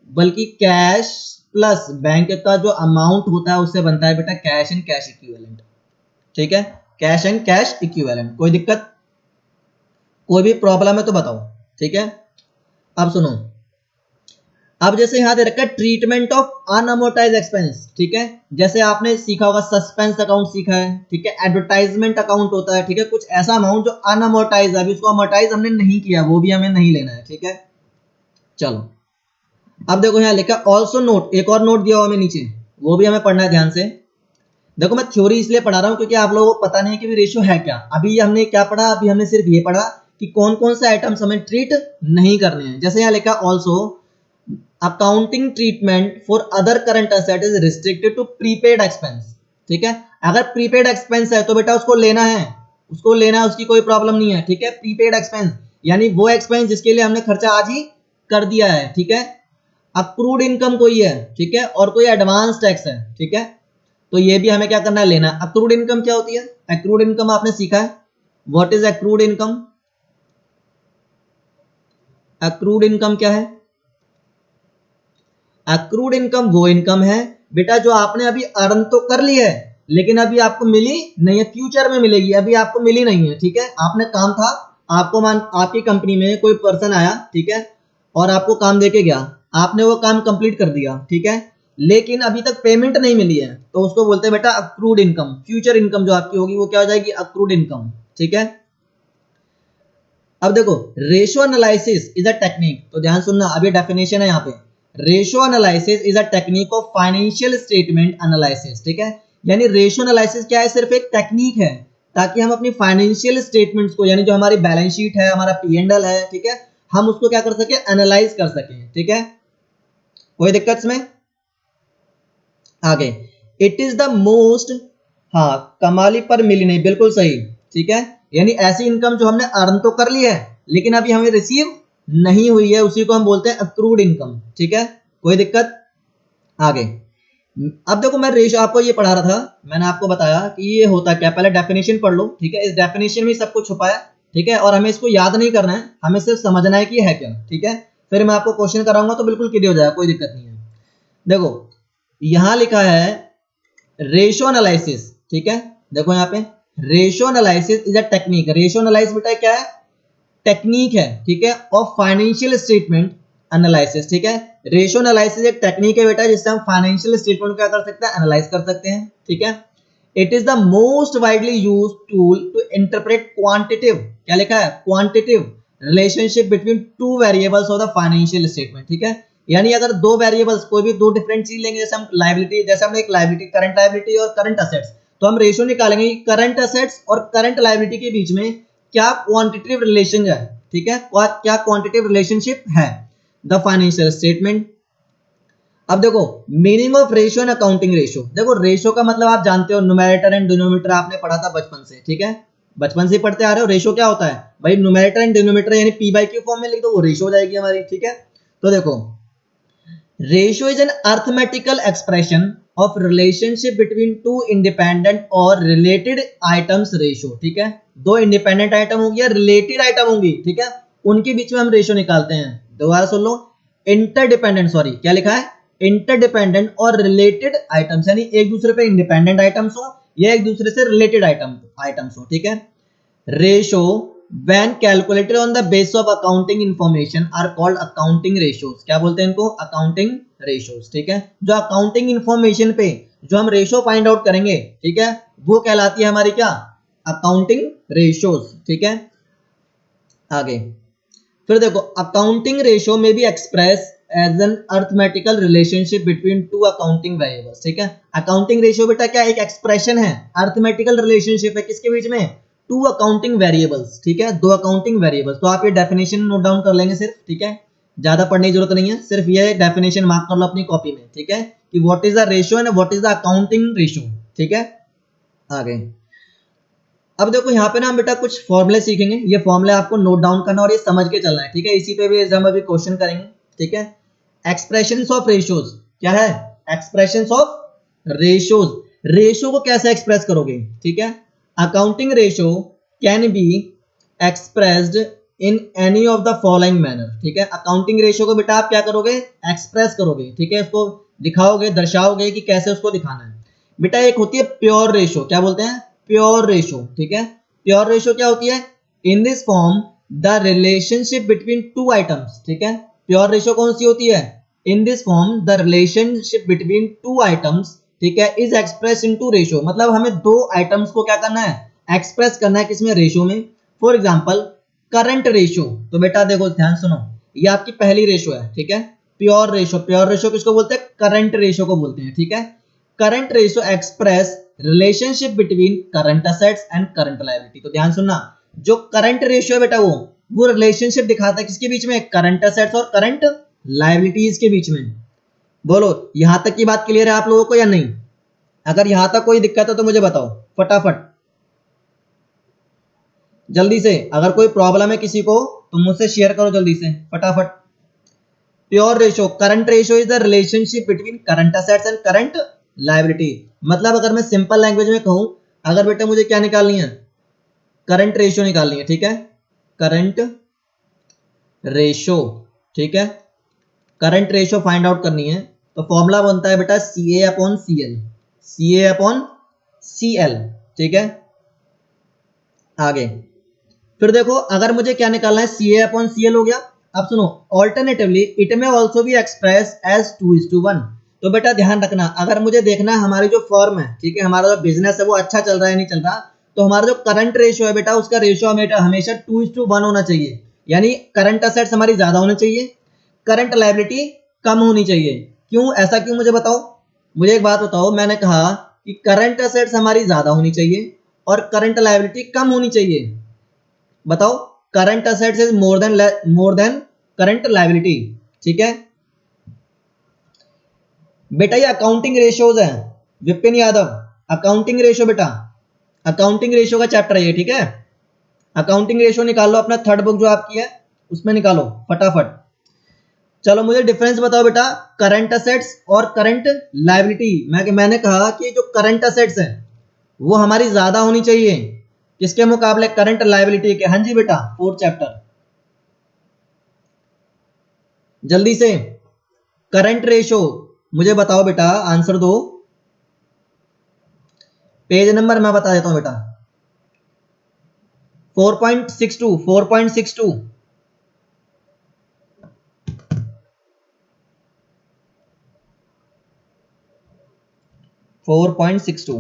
बल्कि कैश प्लस बैंक का जो अमाउंट होता है उससे बनता है बेटा कैश एंड कैश इक्विवेलेंट, ठीक है, कैश एंड कैश इक्विवेलेंट। कोई दिक्कत, कोई भी प्रॉब्लम है तो बताओ, ठीक है। अब सुनो, अब जैसे यहां दे रखा है ट्रीटमेंट ऑफ अनअमोर्टाइज एक्सपेंस, ठीक है, जैसे आपने सीखा होगा सस्पेंस अकाउंट सीखा है, ठीक है, एडवर्टाइजमेंट अकाउंट होता है, ठीक है, कुछ ऐसा अमाउंट जो अनअमोर्टाइज है, अभी उसको अमोर्टाइज हमने नहीं किया, वो भी हमें नहीं लेना है, ठीक है। चलो अब देखो यहां लिखा ऑल्सो नोट, एक और नोट दिया हुआ हमें नीचे, वो भी हमें पढ़ना है ध्यान से। देखो मैं थ्योरी इसलिए पढ़ा रहा हूँ क्योंकि आप लोगों को पता नहीं कि रेशियो है क्या। अभी हमने क्या पढ़ा, अभी हमने सिर्फ ये पढ़ा कि कौन कौन से आइटम्स हमें ट्रीट नहीं करने हैं। जैसे यहाँ लिखा also accounting treatment for other current asset is restricted to prepaid expense. ठीक है, अगर प्रीपेड एक्सपेंस है तो बेटा उसको लेना है, उसको लेना है, उसकी कोई प्रॉब्लम नहीं है। ठीक है, प्रीपेड एक्सपेंस यानी वो एक्सपेंस जिसके लिए हमने खर्चा आज ही कर दिया है। ठीक है, अक्रूड इनकम कोई है, ठीक है, और कोई एडवांस टैक्स है। ठीक है, तो ये भी हमें क्या करना है, लेना। अक्रूड इनकम क्या होती है? अक्रूड इनकम आपने सीखा है, what is accrued income? Accrued income क्या है? अक्रूड इनकम वो इनकम है बेटा जो आपने अभी अर्न तो कर ली है लेकिन अभी आपको मिली नहीं है, फ्यूचर में मिलेगी, अभी आपको मिली नहीं है। ठीक है, आपने काम था, आपको आपकी कंपनी में कोई पर्सन आया, ठीक है, और आपको काम देके गया, आपने वो काम कंप्लीट कर दिया, ठीक है, लेकिन अभी तक पेमेंट नहीं मिली है, तो उसको बोलते हैं बेटा अक्रूड इनकम। फ्यूचर इनकम जो आपकी होगी वो क्या हो जाएगी? Accrued income. ठीक है, अब देखो ratio analysis is a technique, तो ध्यान सुनना, अभी डेफिनेशन है यहाँ पे। Ratio analysis is a technique of financial statement analysis. ठीक है, यानी रेशियो एनालिसिस क्या है? सिर्फ एक टेक्निक है ताकि हम अपनी फाइनेंशियल स्टेटमेंट्स को, यानी जो हमारी बैलेंस शीट है, हमारा P&L है, ठीक है, हम उसको क्या कर सके? एनालाइज कर सके। ठीक है, कोई दिक्कत इसमें? आगे, इट इज द मोस्ट, हाँ कमाली पर मिली नहीं, बिल्कुल सही। ठीक है, यानी ऐसी इनकम जो हमने अर्न तो कर ली है लेकिन अभी हमें रिसीव नहीं हुई है, उसी को हम बोलते हैं अक्रूड इनकम। ठीक है, कोई दिक्कत? आगे, अब देखो मैं रेशियो आपको ये पढ़ा रहा था, मैंने आपको बताया कि ये होता क्या, पहले डेफिनेशन पढ़ लो। ठीक है, इस डेफिनेशन में सब कुछ छुपा है। ठीक है, और हमें इसको याद नहीं करना है, हमें सिर्फ समझना है कि ये है क्या। ठीक है, फिर मैं आपको क्वेश्चन कराऊंगा तो बिल्कुल क्लियर हो जाएगा, कोई दिक्कत नहीं है। देखो यहां लिखा है रेशियो एनालिसिस। ठीक है, देखो यहाँ पे ratio analysis is a technique. Ratio analysis बेटा क्या है? टेक्निक है। ठीक है, ऑफ फाइनेंशियल स्टेटमेंट एनालिसिस। ठीक है, रेशियो एनालिसिस एक टेक्निक है बेटा जिससे हम फाइनेंशियल स्टेटमेंट क्या कर सकते हैं? एनालाइज कर सकते हैं। ठीक है, it is the most widely used tool to interpret quantitative, क्या लिखा है? Quantitative relationship between two variables of the financial statement. ठीक है, यानी अगर दो वेरिएबल्स, कोई भी दो डिफरेंट चीज लेंगे, जैसे हम लायबिलिटी, जैसे हमने एक लायबिलिटी, करंट लायबिलिटी और करंट असेट्स, तो हम रेशियो निकालेंगे कि करंट असेट्स और करंट लायबिलिटी के बीच में क्या क्वांटिटेटिव रिलेशन है। ठीक है, क्या क्वांटिटेटिव रिलेशनशिप है द फाइनेंशियल स्टेटमेंट। अब देखो meaning of ratio and accounting ratio. देखो रेशियो का मतलब आप जानते हो, न्यूमरेटर एंड डिनोमिनेटर आपने पढ़ा था बचपन से। ठीक है, बचपन से पढ़ते आ रहे हो। रेशियो क्या होता है भाई? न्यूमरेटर एंड डिनोमिनेटर यानी P/Q फॉर्म में लिख दो, वो रेशियो हो जाएगी हमारी। ठीक है, तो देखो ratio is an arithmetical expression of relationship between to independent और रिलेटेड आइटम्स रेशियो। ठीक है, दो इंडिपेंडेंट आइटम होंगी या रिलेटेड आइटम होंगी, ठीक है, उनके बीच में हम रेशियो निकालते हैं। दोबारा सुन लो, इंटरडिपेंडेंट, सॉरी क्या लिखा है? इंटरडिपेंडेंट और रिलेटेड आइटम्स, यानी एक दूसरे पे इंडिपेंडेंट आइटम्स हो या एक दूसरे से रिलेटेड आइटम्स हो। ठीक है, ratio when calculated on the basis of accounting information are called accounting ratios। क्या बोलते हैं इनको? accounting ratios। ठीक है, जो accounting information पे जो हम रेशियो फाइंड आउट करेंगे, ठीक है, वो कहलाती है हमारी क्या? accounting ratios। ठीक है, आगे फिर देखो अकाउंटिंग रेशियो में भी express as an arithmetical relationship between two accounting variables. ठीक है, अकाउंटिंग रेशियो बेटा क्या? एक एक्सप्रेशन है, अर्थमेटिकल रिलेशनशिप है, किसके बीच में? Two accounting variables. ठीक है, दो अकाउंटिंग वेरिएबल्स। तो आप ये डेफिनेशन नोट डाउन कर लेंगे सिर्फ। ठीक है, ज्यादा पढ़ने की जरूरत नहीं है, सिर्फ ये डेफिनेशन मार्क कर लो अपनी कॉपी में। ठीक है, कि what is the ratio and what is the accounting ratio. ठीक है, आगे अब देखो यहाँ पे ना हम बेटा कुछ फॉर्मूले सीखेंगे, ये फॉर्मूले आपको नोट डाउन करना और ये समझ के चलना है। ठीक है, इसी पे भी हम अभी क्वेश्चन करेंगे। ठीक है, एक्सप्रेशंस ऑफ रेशियोज क्या है? एक्सप्रेशंस ऑफ रेशियोज, रेशियो को कैसे एक्सप्रेस करोगे? ठीक है, accounting ratio can be expressed in any of the following manner. ठीक है, अकाउंटिंग रेशियो को बेटा आप क्या करोगे? एक्सप्रेस करोगे। ठीक है, इसको दिखाओगे, दर्शाओगे कि कैसे उसको दिखाना है। बेटा एक होती है प्योर रेशियो, क्या बोलते हैं? Pure ratio. ठीक है, प्योर रेशियो क्या होती है? In this form the relationship between to items. ठीक है, प्योर रेशियो कौन सी होती है? In this form the relationship between to items, ठीक है, इज एक्सप्रेस इनटू रेशियो। मतलब हमें दो आइटम्स को क्या करना है? एक्सप्रेस करना है, किसमें? रेशियो में। फॉर एग्जांपल करंट रेशियो, तो बेटा देखो ध्यान सुनो, ये आपकी पहली रेशियो है। ठीक है, प्योर रेशियो, प्योर रेशियो किसको बोलते हैं? करंट रेशियो को बोलते हैं। ठीक है, current ratio express relationship between current assets and current liability. तो ध्यान सुनना, जो करंट रेशियो है बेटा वो रिलेशनशिप दिखाता है किसके बीच में, करंट असेट्स और करंट लायबिलिटीज के बीच में। बोलो यहां तक की बात क्लियर है आप लोगों को या नहीं? अगर यहां तक कोई दिक्कत है तो मुझे बताओ फटाफट, जल्दी से। अगर कोई प्रॉब्लम है किसी को तो मुझसे शेयर करो जल्दी से फटाफट। Pure ratio, current ratio is the relationship between current assets and current liability. मतलब अगर मैं सिंपल लैंग्वेज में कहूं, अगर बेटा मुझे क्या निकालनी है, करंट रेशियो निकालनी है, ठीक है, करंट रेशियो, ठीक है, करंट रेशियो फाइंड आउट करनी है तो फॉर्मूला बनता है बेटा सी ए अपॉन सी एल, सी ए अपॉन सी एल, ठीक है। आगे फिर देखो, अगर मुझे क्या निकालना है, सी ए अपॉन सी एल हो गया। अब सुनो, ऑल्टरनेटिवली इट में ऑल्सो बी एक्सप्रेस एज 2:1। तो बेटा ध्यान रखना, अगर मुझे देखना है हमारी जो फर्म है, ठीक है, हमारा जो बिजनेस है वो अच्छा चल रहा है नहीं चल रहा, तो हमारा जो करंट रेशियो है बेटा उसका रेशियो हमेशा 2:1 होना चाहिए। यानी करंट असेट्स हमारी ज्यादा होनी चाहिए, करंट लायबिलिटी कम होनी चाहिए। क्यों, ऐसा क्यों मुझे बताओ? मुझे एक बात बताओ, मैंने कहा कि करंट असेट्स हमारी ज्यादा होनी चाहिए और करंट लायबिलिटी कम होनी चाहिए। बताओ, current assets is more than current liability, ठीक है। बेटा ये अकाउंटिंग रेशियोज है, विपिन यादव, अकाउंटिंग रेशियो बेटा, अकाउंटिंग रेशियो का चैप्टर है ये, ठीक है। अकाउंटिंग रेशियो निकाल लो, अपना थर्ड बुक जो आपकी है उसमें निकालो फटाफट। चलो मुझे डिफरेंस बताओ बेटा, करंट असेट्स और करंट लायबिलिटी। मैंने कहा कि जो करंट असेट्स है वो हमारी ज्यादा होनी चाहिए किसके मुकाबले, करंट लायबिलिटी के। हाँ जी बेटा, फोर्थ चैप्टर, जल्दी से करंट रेशियो मुझे बताओ बेटा, आंसर दो। पेज नंबर मैं बता देता हूं बेटा, 4.62, 4.62, 4.62।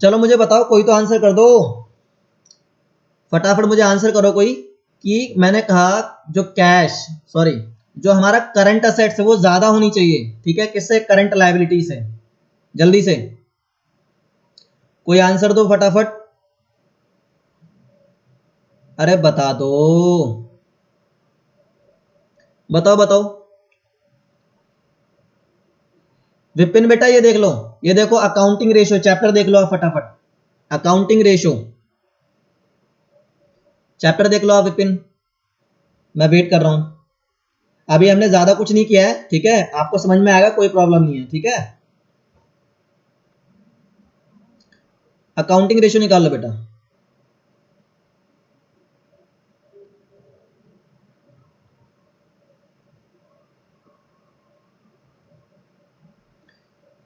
चलो मुझे बताओ, कोई तो आंसर कर दो फटाफट, मुझे आंसर करो कोई, कि मैंने कहा जो जो हमारा करंट असेट्स है वो ज्यादा होनी चाहिए, ठीक है, किससे, करंट लायबिलिटी से। जल्दी से कोई आंसर दो फटाफट, अरे बता दो, बताओ बताओ। विपिन बेटा ये देख लो, ये देखो अकाउंटिंग रेशियो चैप्टर देख लो आप फटाफट, अकाउंटिंग रेशियो चैप्टर देख लो आप विपिन, मैं वेट कर रहा हूं। अभी हमने ज्यादा कुछ नहीं किया है, ठीक है, आपको समझ में आएगा, कोई प्रॉब्लम नहीं है, ठीक है। अकाउंटिंग रेशियो निकाल लो बेटा।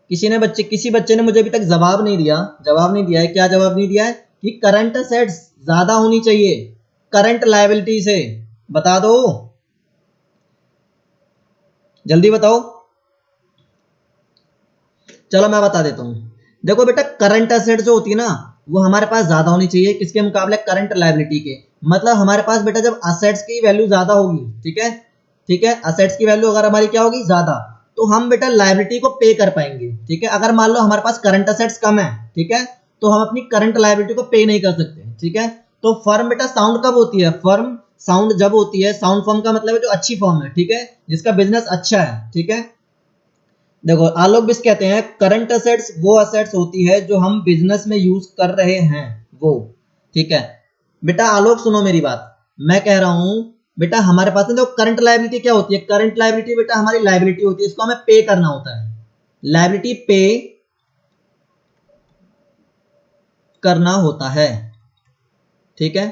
किसी बच्चे ने मुझे अभी तक जवाब नहीं दिया है। क्या जवाब नहीं दिया है? कि करंट असेट्स ज्यादा होनी चाहिए करंट लायबिलिटी से। बता दो, जल्दी बताओ। चलो मैं बता देता हूं, देखो बेटा करंट असेट्स जो होती है ना वो हमारे पास ज्यादा होनी चाहिए किसके मुकाबले, करंट लायबिलिटी के। मतलब हमारे पास बेटा जब असेट्स की वैल्यू ज्यादा होगी, ठीक है, असेट्स की वैल्यू अगर हमारी क्या होगी, ज्यादा, तो हम बेटा लायबिलिटी को पे कर पाएंगे, ठीक है। अगर मान लो हमारे पास करंट असेट्स कम है, ठीक है, तो हम अपनी करंट लायबिलिटी को पे नहीं कर सकते, ठीक है। तो फर्म बेटा साउंड कब होती है, फर्म साउंड जब होती है, साउंड फर्म का मतलब है जो अच्छी फर्म है, ठीक है, जिसका बिजनेस अच्छा है, ठीक है। देखो आलोक बिस कहते हैं करंट असेट्स वो असेट्स होती है जो हम बिजनेस में यूज कर रहे हैं वो, ठीक है। बेटा आलोक सुनो मेरी बात, मैं कह रहा हूं बेटा हमारे पास देखो करंट लायबिलिटी क्या होती है, करंट लायबिलिटी बेटा हमारी लायबिलिटी होती है, इसको हमें पे करना होता है, लायबिलिटी पे करना होता है, ठीक है।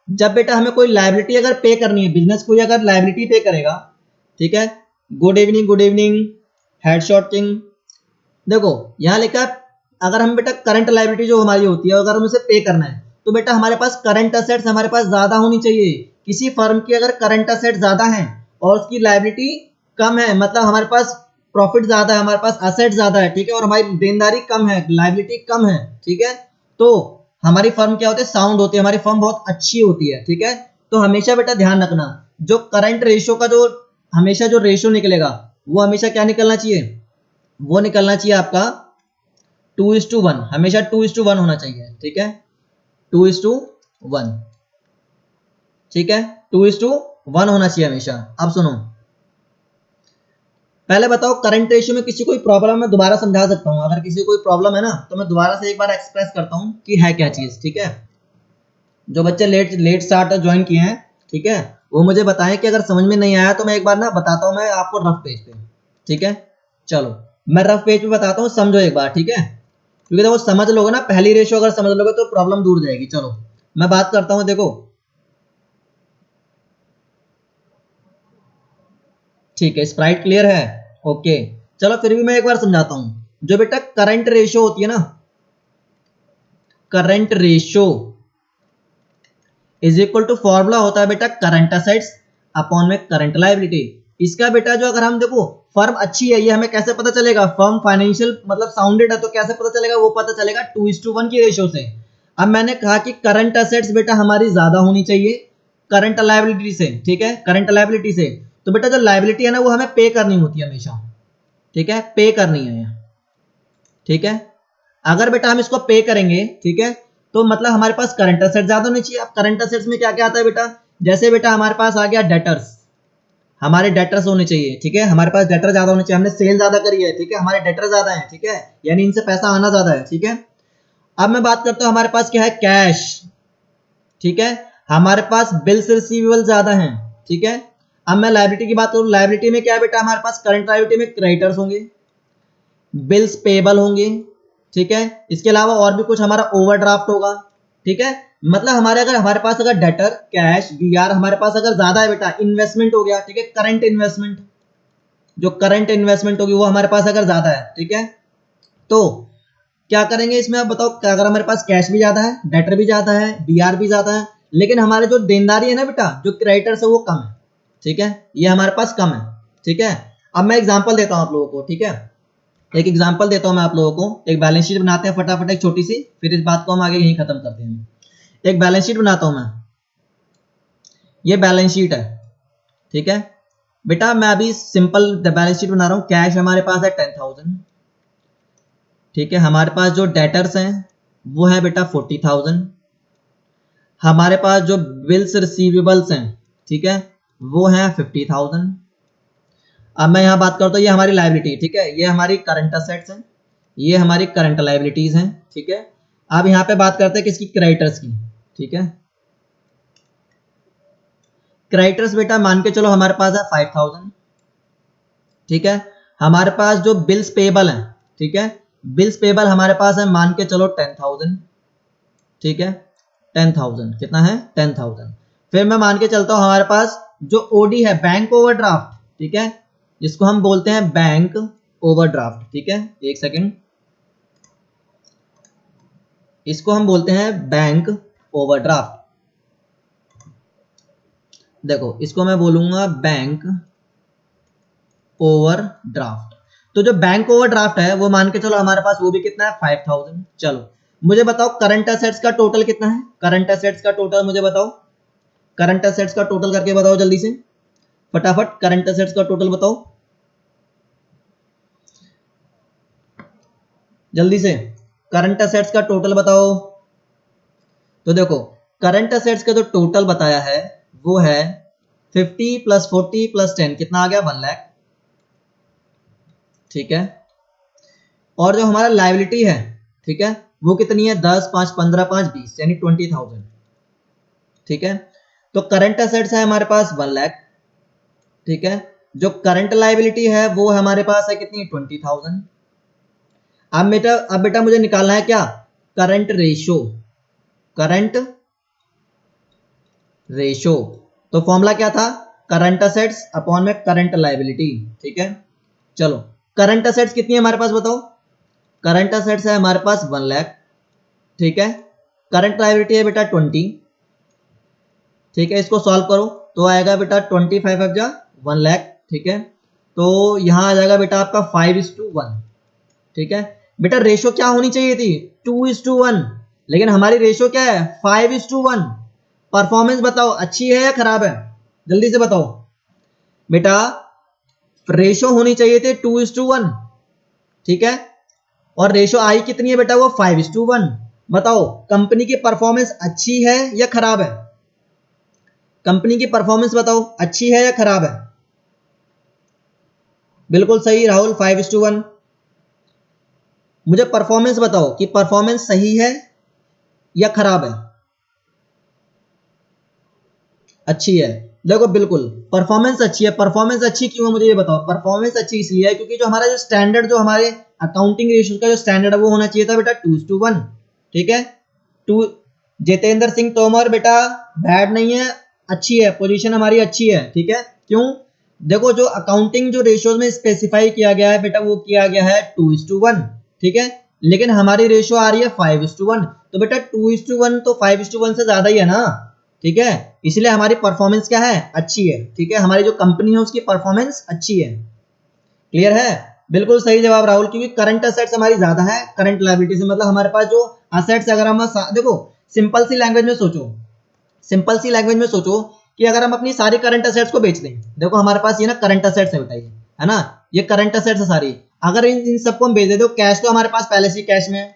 जब बेटा हमें कोई लायबिलिटी अगर पे करनी है, बिजनेस कोई अगर लायबिलिटी पे करेगा, ठीक है, गुड इवनिंग हेडशॉट किंग। देखो यहां लिखा अगर हम बेटा करंट लायबिलिटी जो हमारी होती है अगर हम उसे पे करना है तो बेटा हमारे पास करंट असेट्स हमारे पास ज्यादा होनी चाहिए। किसी फर्म की अगर करंट असेट ज्यादा है और उसकी लायबिलिटी कम है, मतलब हमारे पास प्रॉफिट ज्यादा है, हमारे पास असेट ज्यादा है, ठीक है, और हमारी देनदारी कम है, लायबिलिटी कम है, ठीक है, तो हमारी फर्म क्या होती है, साउंड होती है, हमारी फर्म बहुत अच्छी होती है, ठीक है। तो हमेशा बेटा ध्यान रखना जो करंट रेशियो का जो हमेशा जो रेशियो निकलेगा वो हमेशा क्या निकलना चाहिए, वो निकलना चाहिए आपका 2:1, हमेशा 2:1 होना चाहिए, ठीक है, 2:1, ठीक है, 2:1 होना चाहिए हमेशा। अब सुनो, पहले बताओ करंट रेशियो में किसी कोई प्रॉब्लम मैं दोबारा समझा सकता हूँ, अगर किसी को कोई प्रॉब्लम है ना तो मैं दोबारा से एक बार एक्सप्रेस करता हूँ कि है क्या चीज, ठीक है। जो बच्चे लेट स्टार्ट ज्वाइन किए हैं, ठीक है, वो मुझे बताएं कि अगर समझ में नहीं आया तो मैं एक बार ना बताता हूँ मैं आपको रफ पेज पे, ठीक है। चलो मैं रफ पेज पे बताता हूँ, समझो एक बार, ठीक है, क्योंकि देखो समझ लोगे ना, पहली रेशियो अगर समझ लोगे तो प्रॉब्लम दूर जाएगी। चलो मैं बात करता हूँ, देखो ठीक है, स्प्राइट क्लियर है, ओके। चलो फिर भी मैं एक बार समझाता हूं। जो बेटा करंट रेशियो होती है ना, current ratio is equal to formula होता है बेटा करंट असेट्स अपॉन में करंट लायबिलिटी। इसका बेटा जो अगर हम देखो फर्म अच्छी है, ये हमें कैसे पता चलेगा, फर्म फाइनेंशियल मतलब साउंडेड है, तो कैसे पता चलेगा, वो पता चलेगा 2:1 की रेशियो से। अब मैंने कहा कि करंट असेट्स बेटा हमारी ज्यादा होनी चाहिए करंट लायबिलिटी से, ठीक है, करंट लायबिलिटी से। तो बेटा जो लायबिलिटी है ना वो हमें पे करनी होती है हमेशा, ठीक है, पे करनी है, ठीक है। अगर बेटा हम इसको पे करेंगे, ठीक है, तो मतलब हमारे पास करंट असेट ज्यादा होनी चाहिए। अब करंट असेट्स में क्या क्या आता है बेटा, जैसे बेटा हमारे पास आ गया डेटर्स, हमारे डेटर्स होने चाहिए, ठीक है, हमारे पास डेटर ज्यादा होने चाहिए, हमने सेल ज्यादा करी है, ठीक है, हमारे डेटर ज्यादा है, ठीक है, यानी इनसे पैसा आना ज्यादा है, ठीक है। अब मैं बात करता हूं हमारे पास क्या है, कैश, ठीक है, हमारे पास बिल्स रिसीवेबल ज्यादा है, ठीक है। अब मैं लायबिलिटी की बात करूं, लायबिलिटी में क्या है बेटा, हमारे पास करंट लायबिलिटी में क्रेडिटर्स होंगे, बिल्स पेबल होंगे, ठीक है, इसके अलावा और भी कुछ हमारा ओवरड्राफ्ट होगा, ठीक है। मतलब हमारे पास अगर डेटर कैश बीआर हमारे पास अगर ज्यादा है बेटा, इन्वेस्टमेंट हो गया, ठीक है, करंट इन्वेस्टमेंट, जो करंट इन्वेस्टमेंट होगी वो हमारे पास अगर ज्यादा है, ठीक है, तो क्या करेंगे इसमें, आप बताओ, क्या अगर हमारे पास कैश भी ज्यादा है, डेटर भी ज्यादा है, बीआर भी ज्यादा है, लेकिन हमारे जो देनदारी है ना बेटा, जो क्रेडिटर्स है वो कम है, ठीक है, ये हमारे पास कम है, ठीक है। अब मैं एग्जांपल देता हूं आप लोगों को, ठीक है, एक एग्जांपल देता हूं मैं आप लोगों को, एक बैलेंस शीट बनाते हैं फटाफट एक छोटी सी, फिर इस बात को हम आगे यहीं खत्म करते हैं। एक बैलेंस शीट बनाता हूं मैं, ये बैलेंस शीट है, ठीक है बेटा, मैं अभी सिंपल बैलेंस शीट बना रहा हूं। कैश हमारे पास है 10,000, ठीक है, हमारे पास जो डेटर्स हैं वो है बेटा 40,000, हमारे पास जो बिल्स रिसीवेबल्स हैं, ठीक है, वो है 50,000। अब मैं यहां बात करता हूं, ये हमारी लायबिलिटी, ठीक है, ये हमारी करंट असेट्स हैं, ये हमारी करंट लायबिलिटीज हैं, ठीक है। अब यहां पे बात करते हैं किसकी, क्रेडिटर्स की, ठीक है। क्रेडिटर्स बेटा मान के चलो हमारे पास है 5,000, ठीक है। हमारे पास जो बिल्स पेबल हैं, ठीक है, बिल्स पेबल हमारे पास है मान के चलो 10,000, ठीक है, 10,000 कितना है 10,000। फिर मैं मान के चलता हूं हमारे पास जो ओडी है, बैंक ओवरड्राफ्ट, ठीक है, जिसको हम बोलते हैं बैंक ओवरड्राफ्ट, ठीक है, एक सेकंड, इसको हम बोलते हैं बैंक ओवरड्राफ्ट। देखो इसको मैं बोलूंगा बैंक ओवरड्राफ्ट। तो जो बैंक ओवरड्राफ्ट है वो मान के चलो हमारे पास वो भी कितना है 5,000। चलो मुझे बताओ करंट असेट्स का टोटल कितना है, करंट असेट्स का टोटल मुझे बताओ, करंट असेट्स का टोटल करके बताओ जल्दी से, फटाफट करंट असेट्स का टोटल बताओ जल्दी से, करंट असेट्स का टोटल बताओ। तो देखो करंट असेट्स का जो टोटल बताया है वो है 50 + 40 + 10 कितना आ गया 1 लाख, ठीक है। और जो हमारा लायबिलिटी है, ठीक है, वो कितनी है 10, 5, 15, 5, 20 यानी 20,000, ठीक है। तो करंट असेट्स है हमारे पास 1 लाख, ठीक है, जो करंट लायबिलिटी है वो हमारे पास है कितनी 20,000। अब बेटा मुझे निकालना है क्या, करंट रेशो, करंट रेशो। तो फॉर्मूला क्या था, करंट असेट्स अपॉन में करंट लायबिलिटी, ठीक है। चलो करंट असेट्स कितनी है हमारे पास बताओ, करंट असेट्स है हमारे पास 1 लाख, ठीक है, करंट लायबिलिटी है बेटा 20, ठीक है, इसको सॉल्व करो तो आएगा बेटा 25 अब जा 1 लाख, ठीक है। तो यहां आ जाएगा बेटा आपका 5:1, ठीक है। बेटा रेशो क्या होनी चाहिए थी 2:1, लेकिन हमारी रेशो क्या है 5:1। परफॉर्मेंस बताओ अच्छी है या खराब है, जल्दी से बताओ बेटा, रेशो होनी चाहिए थे 2:1, ठीक है, और रेशो आई कितनी है बेटा, वो 5:1। बताओ कंपनी की परफॉर्मेंस अच्छी है या खराब है? कंपनी की परफॉर्मेंस बताओ अच्छी है या खराब है? बिल्कुल सही राहुल, 5:1। मुझे परफॉर्मेंस बताओ कि परफॉर्मेंस सही है या खराब है? अच्छी है। देखो बिल्कुल परफॉर्मेंस अच्छी है। परफॉर्मेंस अच्छी क्यों है मुझे ये बताओ। परफॉर्मेंस अच्छी इसलिए है क्योंकि जो हमारा जो स्टैंडर्ड, जो हमारे अकाउंटिंग रेशियो का जो स्टैंडर्ड है वो होना चाहिए था बेटा 2:1, ठीक है। टू जितेंद्र सिंह तोमर बेटा बैड नहीं है, अच्छी है, पोजीशन हमारी अच्छी है, ठीक है। क्यों? देखो जो अकाउंटिंग जो रेशियोज में स्पेसिफाई किया गया है बेटा वो किया गया है 2:1, ठीक है, लेकिन हमारी रेशियो आ रही है 5:1, तो बेटा 2:1 तो 5:1 से ज्यादा ही है ना, ठीक है, इसलिए हमारी परफॉर्मेंस क्या है, अच्छी है, ठीक है, हमारी जो कंपनी है उसकी परफॉर्मेंस अच्छी है। क्लियर है? बिल्कुल सही जवाब राहुल, क्योंकि करंट असेट्स हमारी ज्यादा है करंट लायबिलिटी से, मतलब हमारे पास जो असेट्स, अगर हम देखो सिंपल सी लैंग्वेज में सोचो, सिंपल सी लैंग्वेज में सोचो कि अगर हम अपनी सारी करंट असेट्स को बेच दें, देखो हमारे पास ये ना करंट असेट्स है बेटा, ये है ना, ये करंट असेट्स है सारी, अगर इन सबको हम बेच देते तो कैश तो हमारे पास पहले से कैश में है,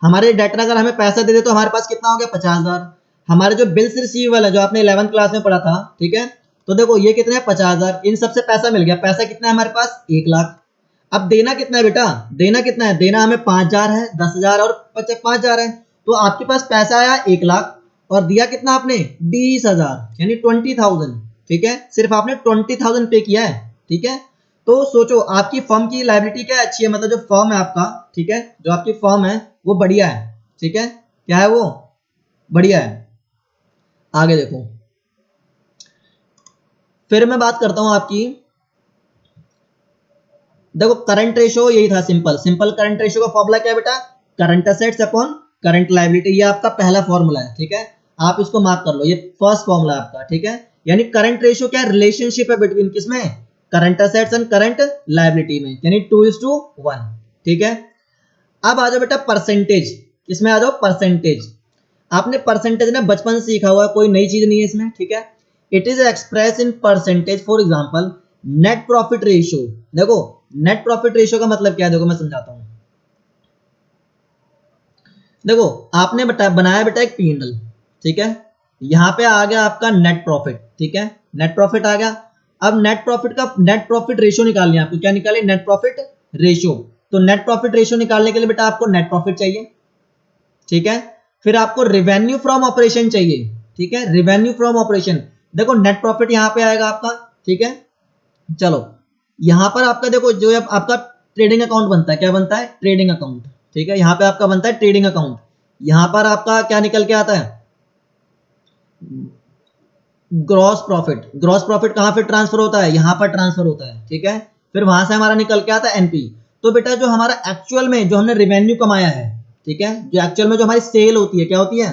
हमारे डेटर अगर हमें पैसा दे दे तो हमारे पास कितना हो गया 50,000, हमारे जो बिल्स रिसीवेबल है जो आपने 11th क्लास में पढ़ा था, ठीक है, तो देखो ये कितना है 50,000, इन सबसे पैसा मिल गया, पैसा कितना है हमारे पास 1,00,000। अब देना कितना है बेटा, देना कितना है, देना हमें 5,000 है, 10,000 और 5,000 है, तो आपके पास पैसा आया 1,00,000 और दिया कितना आपने 20,000 यानी 20,000, ठीक है, सिर्फ आपने 20,000 पे किया है, ठीक है। तो सोचो आपकी फर्म की लायबिलिटी क्या अच्छी है, मतलब जो फर्म है आपका, ठीक है, जो आपकी फर्म है वो बढ़िया है, ठीक है, क्या है वो, बढ़िया है। आगे देखो, फिर मैं बात करता हूं आपकी, देखो करंट रेशो यही था, सिंपल सिंपल करंट रेशो का फॉर्मूला क्या है बेटा, current assets upon current liability, ये आपका पहला फॉर्मूला है, ठीक है, आप इसको मार्क कर लो, ये फर्स्ट फॉर्मूला है आपका, ठीक है, यानी करंट रेशो क्या रिलेशनशिप है बिटवीन किसमें, current assets and current liability में, यानी 2:1, ठीक है। अब आ जाओ बेटा परसेंटेज, इसमें आ जाओ परसेंटेज, आपने परसेंटेज ना बचपन से सीखा हुआ है, कोई नई चीज नहीं है इसमें, ठीक है। It is express in percentage, for example net profit ratio, देखो नेट प्रॉफिट रेशियो का मतलब क्या है, देखो मैं समझाता हूं, देखो आपने बनाया बेटा एक P&L, ठीक है, यहां पे आ गया आपका नेट प्रॉफिट, ठीक है, नेट प्रॉफिट आ गया। अब नेट प्रॉफिट का नेट प्रॉफिट रेशियो निकालनी है आपको, क्या निकाले, नेट प्रॉफिट रेशियो, तो नेट प्रॉफिट रेशियो निकालने के लिए बेटा आपको नेट प्रॉफिट चाहिए, ठीक है, फिर आपको रेवेन्यू फ्रॉम ऑपरेशन चाहिए, ठीक है, रेवेन्यू फ्रॉम ऑपरेशन, देखो नेट प्रॉफिट यहां पे आएगा आपका, ठीक है। चलो यहां पर आपका देखो जो आपका ट्रेडिंग अकाउंट बनता है, क्या बनता है, ट्रेडिंग अकाउंट, ठीक है, यहां पे आपका बनता है ट्रेडिंग अकाउंट, यहां पर आपका क्या निकल के आता है, ग्रॉस प्रॉफिट, ग्रॉस प्रॉफिट कहां पे ट्रांसफर होता है, यहां पर ट्रांसफर होता है, ठीक है, फिर वहां से हमारा निकल के आता है एनपी। तो बेटा जो हमारा एक्चुअल में जो हमने रेवेन्यू कमाया है, ठीक है, जो एक्चुअल में जो हमारी सेल होती है, क्या होती है,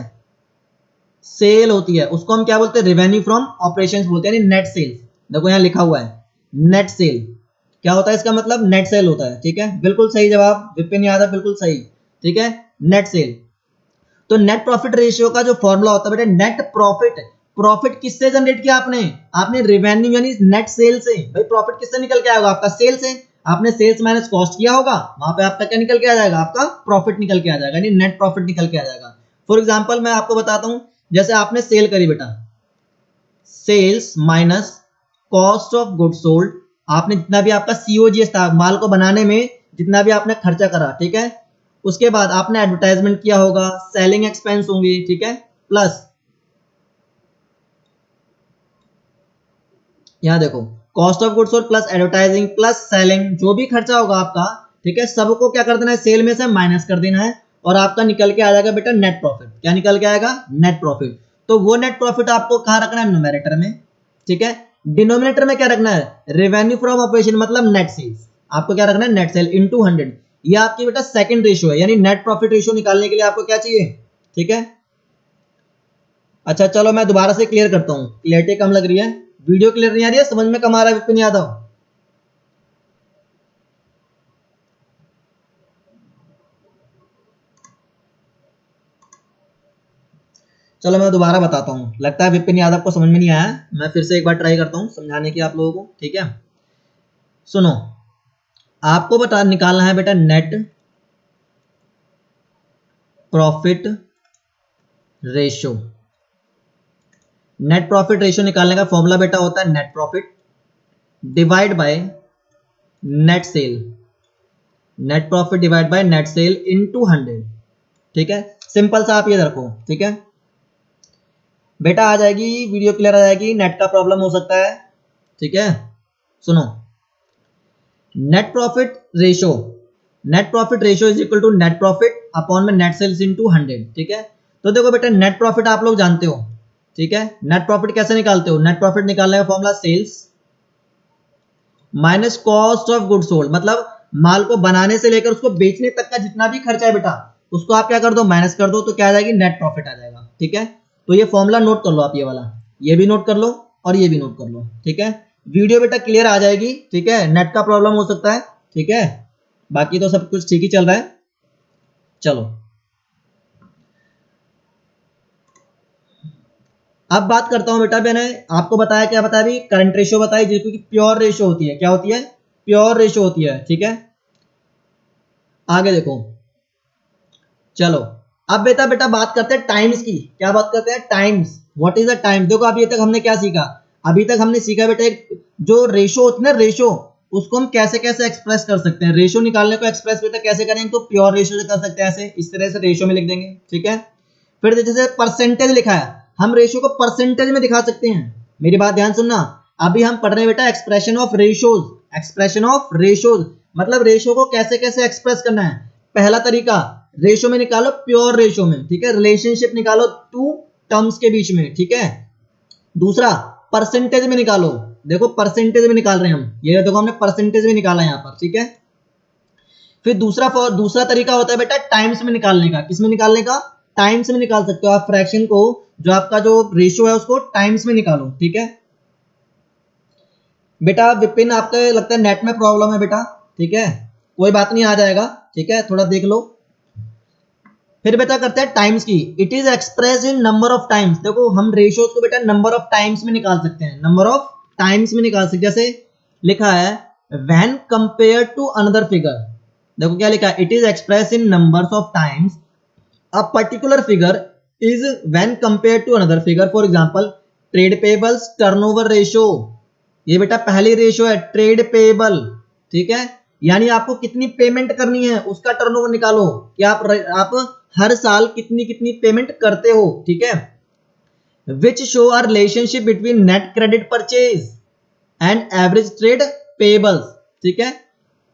सेल होती है, उसको हम क्या बोलते हैं, रेवेन्यू फ्रॉम ऑपरेशंस बोलते हैं, नेट सेल्स, देखो यहां लिखा हुआ है नेट सेल, क्या होता है इसका मतलब, नेट सेल होता है, ठीक है, बिल्कुल सही जवाब विपिन यादव, बिल्कुल सही, ठीक है, नेट सेल। तो नेट प्रॉफिट रेशियो का जो फॉर्मूला होता है बेटा, नेट प्रॉफिट, प्रॉफिट किससे जनरेट किया आपने, आपने रेवेन्यू यानी नेट सेल से, भाई प्रॉफिट किससे निकल के आएगा, आपका सेल से, आपने सेल्स माइनस कॉस्ट किया होगा, वहां पे आपका क्या निकल के आ जाएगा, आपका प्रॉफिट निकल के आ जाएगा, यानी नेट प्रॉफिट निकल के आ जाएगा। फॉर एग्जांपल मैं आपको बताता हूं, जैसे आपने सेल करी बेटा, sales minus cost of good sold, आपने जितना भी आपका सीओजीएस था, माल को बनाने में जितना भी आपने खर्चा करा, ठीक है, उसके बाद आपने एडवर्टाइजमेंट किया होगा, सेलिंग एक्सपेंस होंगे, ठीक है, प्लस यहां देखो cost of goods sold plus advertising plus selling, जो भी खर्चा होगा आपका, ठीक है, सबको क्या कर देना है, सेल में से माइनस कर देना है, और आपका निकल के आ जाएगा बेटा नेट प्रॉफिट, क्या निकल के आएगा, नेट प्रॉफिट। तो वो नेट प्रॉफिट आपको कहां रखना है, न्यूमरेटर में, ठीक है, डिनोमिनेटर में क्या रखना है, रेवेन्यू फ्रॉम ऑपरेशन मतलब नेट सेल्स, आपको क्या रखना है, नेट सेल इनटू 100, ये आपकी बेटा सेकंड रेशियो है, यानी नेट प्रॉफिट रेशियो निकालने के लिए आपको क्या चाहिए, ठीक है। अच्छा चलो मैं दोबारा से क्लियर करता हूं, क्लियरिटी कम लग रही है, वीडियो क्लियर नहीं आ रही है, समझ में कम आ रहा है विपिन यादव, चलो मैं दोबारा बताता हूँ, लगता है विपिन यादव को समझ में नहीं आया, मैं फिर से एक बार ट्राई करता हूँ समझाने की आप लोगों को, ठीक है। सुनो, आपको बता निकालना है बेटा net profit ratio. Net profit ratio निकालने का फॉर्मूला बेटा होता है net profit divide by net cell, net profit divide by net cell into 100। ठीक है, सिंपल सा आप ये रखो। ठीक है बेटा, आ जाएगी वीडियो क्लियर आ जाएगी। नेट का प्रॉब्लम हो सकता है। ठीक है, सुनो, net profit ratio, net profit ratio is equal to net profit upon में नेट सेल्स इनटू 100। ठीक है, तो देखो बेटा नेट प्रॉफिट आप लोग जानते हो। ठीक है, नेट प्रॉफिट कैसे निकालते हो? नेट प्रॉफिट निकालने का formula sales minus cost of goods sold, मतलब माल को बनाने से लेकर उसको बेचने तक का जितना भी खर्चा है बेटा, उसको आप क्या कर दो, माइनस कर दो, तो क्या आ जाएगी, नेट प्रॉफिट आ जाएगा। ठीक है, तो ये फॉर्मूला नोट कर लो आप, ये वाला, ये भी नोट कर लो और ये भी नोट कर लो। ठीक है, वीडियो बेटा क्लियर आ जाएगी। ठीक है, नेट का प्रॉब्लम हो सकता है। ठीक है, बाकी तो सब कुछ ठीक ही चल रहा है। चलो अब बात करता हूं बेटा, मैंने आपको बताया, क्या बताया अभी, करंट रेशो बताई, जिसको कि प्योर रेशो होती है। क्या होती है? प्योर रेशो होती है। ठीक है, आगे देखो, चलो अब बेटा बात करते हैं टाइम्स की। क्या बात करते हैं? Times. What is the time? देखो अभी तक हमने क्या सीखा? अभी तक हमने सीखा बेटा एक जो रेशो होती है ना, रेशो, उसको हम कैसे कैसे एक्सप्रेस कर सकते हैं। रेशो निकालने को एक्सप्रेस बेटा कैसे करेंगे? तो प्योर रेशो से कर सकते हैं, ऐसे इस तरह से रेशो में लिख देंगे। ठीक है, फिर जैसे परसेंटेज लिखा है, हम रेशो को परसेंटेज में दिखा सकते हैं। मेरी बात ध्यान सुनना, अभी हम पढ़ रहे हैं बेटा expression of ratios. Expression of ratios मतलब रेशो को कैसे कैसे एक्सप्रेस करना है। पहला तरीका, रेशो में निकालो प्योर रेशो में। ठीक है, रिलेशनशिप निकालो टू टर्म्स के बीच में। ठीक है, दूसरा परसेंटेज में निकालो। देखो परसेंटेज में निकाल रहे हैं हम, ये देखो हमने परसेंटेज में निकाला यहां पर। ठीक है, फिर दूसरा तरीका होता है बेटा टाइम्स में निकालने का। किस में निकालने का? टाइम्स में निकाल सकते हो आप फ्रैक्शन को, जो आपका जो रेशियो है उसको टाइम्स में निकालो। ठीक है बेटा, विपिन आपको लगता है नेट में प्रॉब्लम है बेटा। ठीक है, कोई बात नहीं, आ जाएगा। ठीक है, थोड़ा देख लो। फिर बेटा करते हैं टाइम्स की। It is express in number of times. देखो हम रेशियोज को बेटा नंबर ऑफ टाइम्स में निकाल सकते हैं, नंबर ऑफ टाइम्स में निकाल सकते हैं। जैसे लिखा है when compare to another figure. देखो क्या लिखा है, it is express in numbers of times a particular figure is when compared to another figure. For example, trade payables turnover ratio, ये बेटा पहली रेशियो है ट्रेड पेएबल। ठीक है, यानी आपको कितनी पेमेंट करनी है उसका टर्नओवर निकालो कि आप हर साल कितनी कितनी पेमेंट करते हो। ठीक है, which show a relationship between net credit purchase and average trade payables। ठीक है,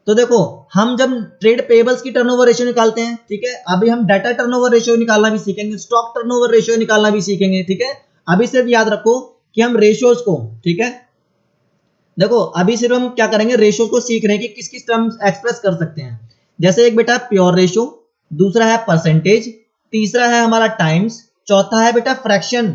तो देखो हम जब ट्रेड पेबल्स की टर्नओवर रेशियो निकालते हैं, ठीक है, अभी हम डाटा टर्नओवर रेशियो निकालना भी सीखेंगे, स्टॉक टर्नओवर रेशियो निकालना भी सीखेंगे। ठीक है, अभी सिर्फ याद रखो कि हम रेशियोज को, ठीक है, देखो अभी सिर्फ हम क्या करेंगे, रेशियोज को सीख रहे हैं कि किस किस टर्म्स एक्सप्रेस कर सकते हैं। जैसे एक बेटा प्योर रेशियो, दूसरा है परसेंटेज, तीसरा है हमारा टाइम्स, चौथा है बेटा फ्रैक्शन।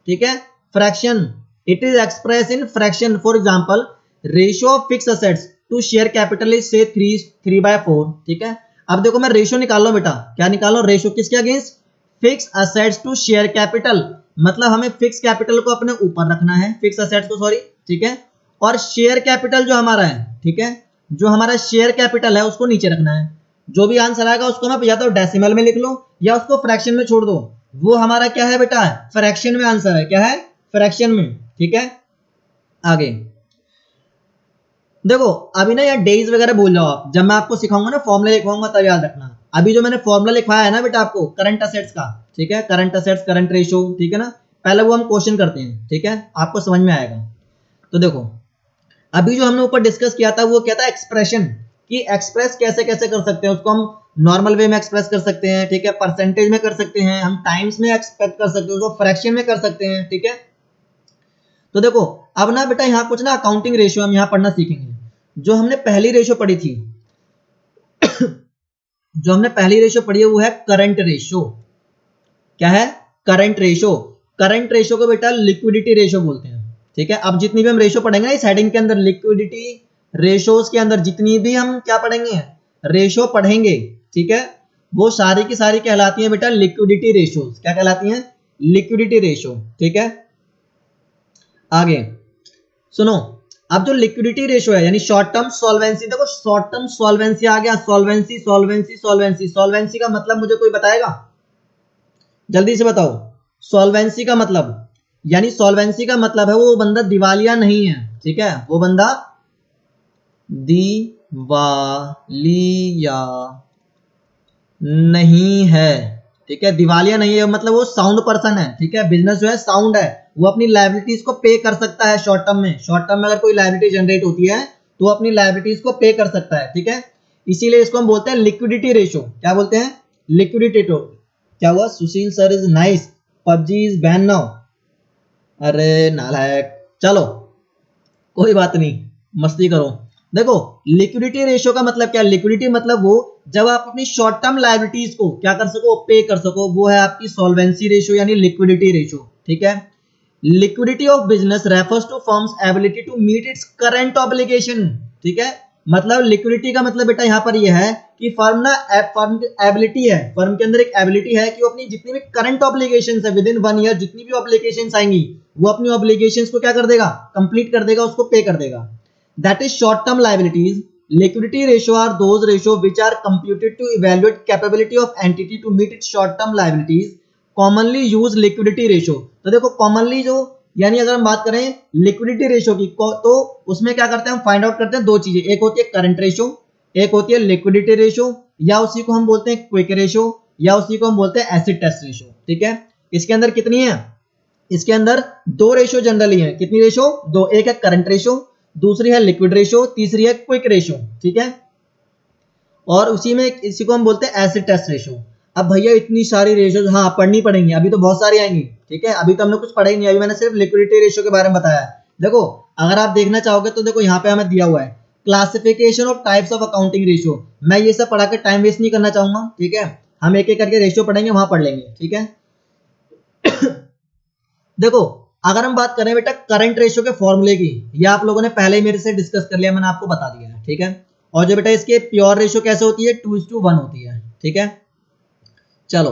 ठीक है, fraction, it is express in fraction. For example ratio of fix assets to share capital is say 3/4। ठीक है, अब देखो मैं रेशियो निकाल लो बेटा, क्या निकाल लो, रेशियो किसके against? Fix assets to share capital, मतलब हमें फिक्स कैपिटल को अपने ऊपर रखना है, फिक्स असेट्स को, सॉरी। ठीक है, और शेयर कैपिटल जो हमारा है, ठीक है, जो हमारा शेयर कैपिटल है उसको नीचे रखना है। जो भी आंसर आएगा उसको ना या तो डेसिमल में लिख लो या उसको फ्रैक्शन में छोड़ दो। वो हमारा क्या है बेटा? फ्रैक्शन में आंसर है। क्या है? फ्रैक्शन में। ठीक है, आगे देखो अभी ना यार डेज वगैरह बोल जाओ आप, जब मैं आपको सिखाऊंगा ना फॉर्मूला लिखवाऊंगा तब याद रखना। अभी जो मैंने फॉर्मूला लिखवाया है ना बेटा आपको करंट असेट्स का, ठीक है, करंट असेट्स करंट रेशियो, ठीक है ना, पहले वो हम क्वेश्चन करते हैं। ठीक है, आपको समझ में आएगा। तो देखो अभी जो हमने ऊपर डिस्कस किया था वो क्या था? एक्सप्रेशन, कि एक्सप्रेस कैसे कैसे कर सकते हैं उसको। हम नॉर्मल वे में एक्सप्रेस कर सकते हैं, ठीक है, परसेंटेज में कर सकते हैं, हम टाइम्स में एक्सप्रेस कर सकते हैं, उसको फ्रैक्शन में कर सकते हैं। ठीक है, तो देखो अब ना बेटा यहाँ कुछ ना अकाउंटिंग रेशियो हम यहाँ पढ़ना सीखेंगे। जो हमने पहली रेशियो पढ़ी थी जो हमने पहली रेशियो पढ़ी है वो है करंट रेशियो। क्या है? Current ratio. करंट रेशियो को बेटा लिक्विडिटी रेशियो बोलते हैं। ठीक है, अब जितनी भी हम रेशियो पढ़ेंगे ना इस हेडिंग के अंदर, लिक्विडिटी रेशियोज के अंदर जितनी भी हम क्या पढ़ेंगे, रेशियो पढ़ेंगे, ठीक है, वो सारी की सारी कहलाती है बेटा लिक्विडिटी रेशियोज। क्या कहलाती हैं? Liquidity ratio. ठीक है, आगे सुनो, अब जो लिक्विडिटी रेशो है यानी शॉर्ट टर्म सॉल्वेंसी, देखो शॉर्ट टर्म सॉल्वेंसी आ गया, सॉल्वेंसी सॉल्वेंसी सॉल्वेंसी, सॉल्वेंसी का मतलब मुझे कोई बताएगा, जल्दी से बताओ। सॉल्वेंसी का मतलब, यानी सॉल्वेंसी का मतलब है वो बंदा दिवालिया नहीं है, ठीक है, वो बंदा दिवालिया नहीं है, ठीक है, दिवालिया नहीं है मतलब वो साउंड पर्सन है, ठीक है, बिजनेस जो है साउंड है, वो अपनी लायबिलिटीज को पे कर सकता है शॉर्ट टर्म में। शॉर्ट टर्म में अगर कोई लायबिलिटी जनरेट होती है तो वो अपनी लायबिलिटीज को पे कर सकता है, ठीक है, इसीलिए इसको हम बोलते हैं लिक्विडिटी रेशो। क्या बोलते हैं? Liquidity ratio. क्या हुआ? Sushil sir is nice, PUBG is ban now. अरे नालायक, चलो कोई बात नहीं, मस्ती करो। देखो लिक्विडिटी रेशियो का मतलब क्या? लिक्विडिटी मतलब वो जब आप अपनी शॉर्ट टर्म लायबिलिटीज को क्या कर सको, पे कर सको, वो है आपकी सॉल्वेंसी रेशियो यानी लिक्विडिटी रेशियो, ठीक है। Liquidity of business refers to firm's ability to meet its current obligation, ठीक है, मतलब लिक्विडिटी का मतलब बेटा यहाँ पर यह है कि फर्म की एबिलिटी है, फर्म के अंदर एक एबिलिटी है कि वो अपनी जितनी भी करंट ऑब्लिगेशंस है विद इन 1 ईयर, जितनी भी ऑब्लिगेशंस आएंगी वो अपनी ऑब्लिगेशंस को क्या कर देगा, कंप्लीट कर देगा, उसको पे कर देगा। That is short term liabilities. Liquidity ratio are those ratio which are computed to evaluate capability of entity to meet its short term liabilities. Commonly use liquidity ratio. तो देखो कॉमनली जो, यानी अगर हम बात करें लिक्विडिटी रेशियो की तो उसमें क्या करते हैं हम, फाइंड आउट करते हैं दो चीजें, एक होती है करंट रेशियो, एक होती है लिक्विडिटी रेशियो, या उसी को हम बोलते हैं क्विक रेशियो, या उसी को हम बोलते हैं एसिड टेस्ट रेशियो, ठीक है। इसके अंदर कितनी है? इसके अंदर दो रेशियो जनरली है। कितनी रेशियो? दो, एक है करंट रेशियो, दूसरी है लिक्विड रेशियो, तीसरी है क्विक रेशियो, ठीक है। और उसी में इसी को हम बोलते हैं एसिड टेस्ट रेशियो। अब भैया इतनी सारी रेशियो हाँ पढ़नी पड़ेंगी, अभी तो बहुत सारी आएंगी, ठीक है, अभी तो हमने कुछ पढ़ा ही नहीं, अभी मैंने सिर्फ लिक्विडिटी रेशियो के बारे में बताया है। देखो अगर आप देखना चाहोगे तो देखो यहाँ पे हमें दिया हुआ है classification of types of accounting ratio. मैं ये सब पढ़ा के टाइम वेस्ट नहीं करना चाहूंगा, ठीक है, हम एक एक करके रेशियो पढ़ेंगे, वहां पढ़ लेंगे, ठीक है। देखो अगर हम बात करें बेटा करंट रेशियो के फॉर्मूले की, ये आप लोगों ने पहले ही मेरे से डिस्कस कर लिया, मैंने आपको बता दिया है, ठीक है। और जो बेटा इसके प्योर रेशियो कैसे होती है, 2:1 होती है, ठीक है। चलो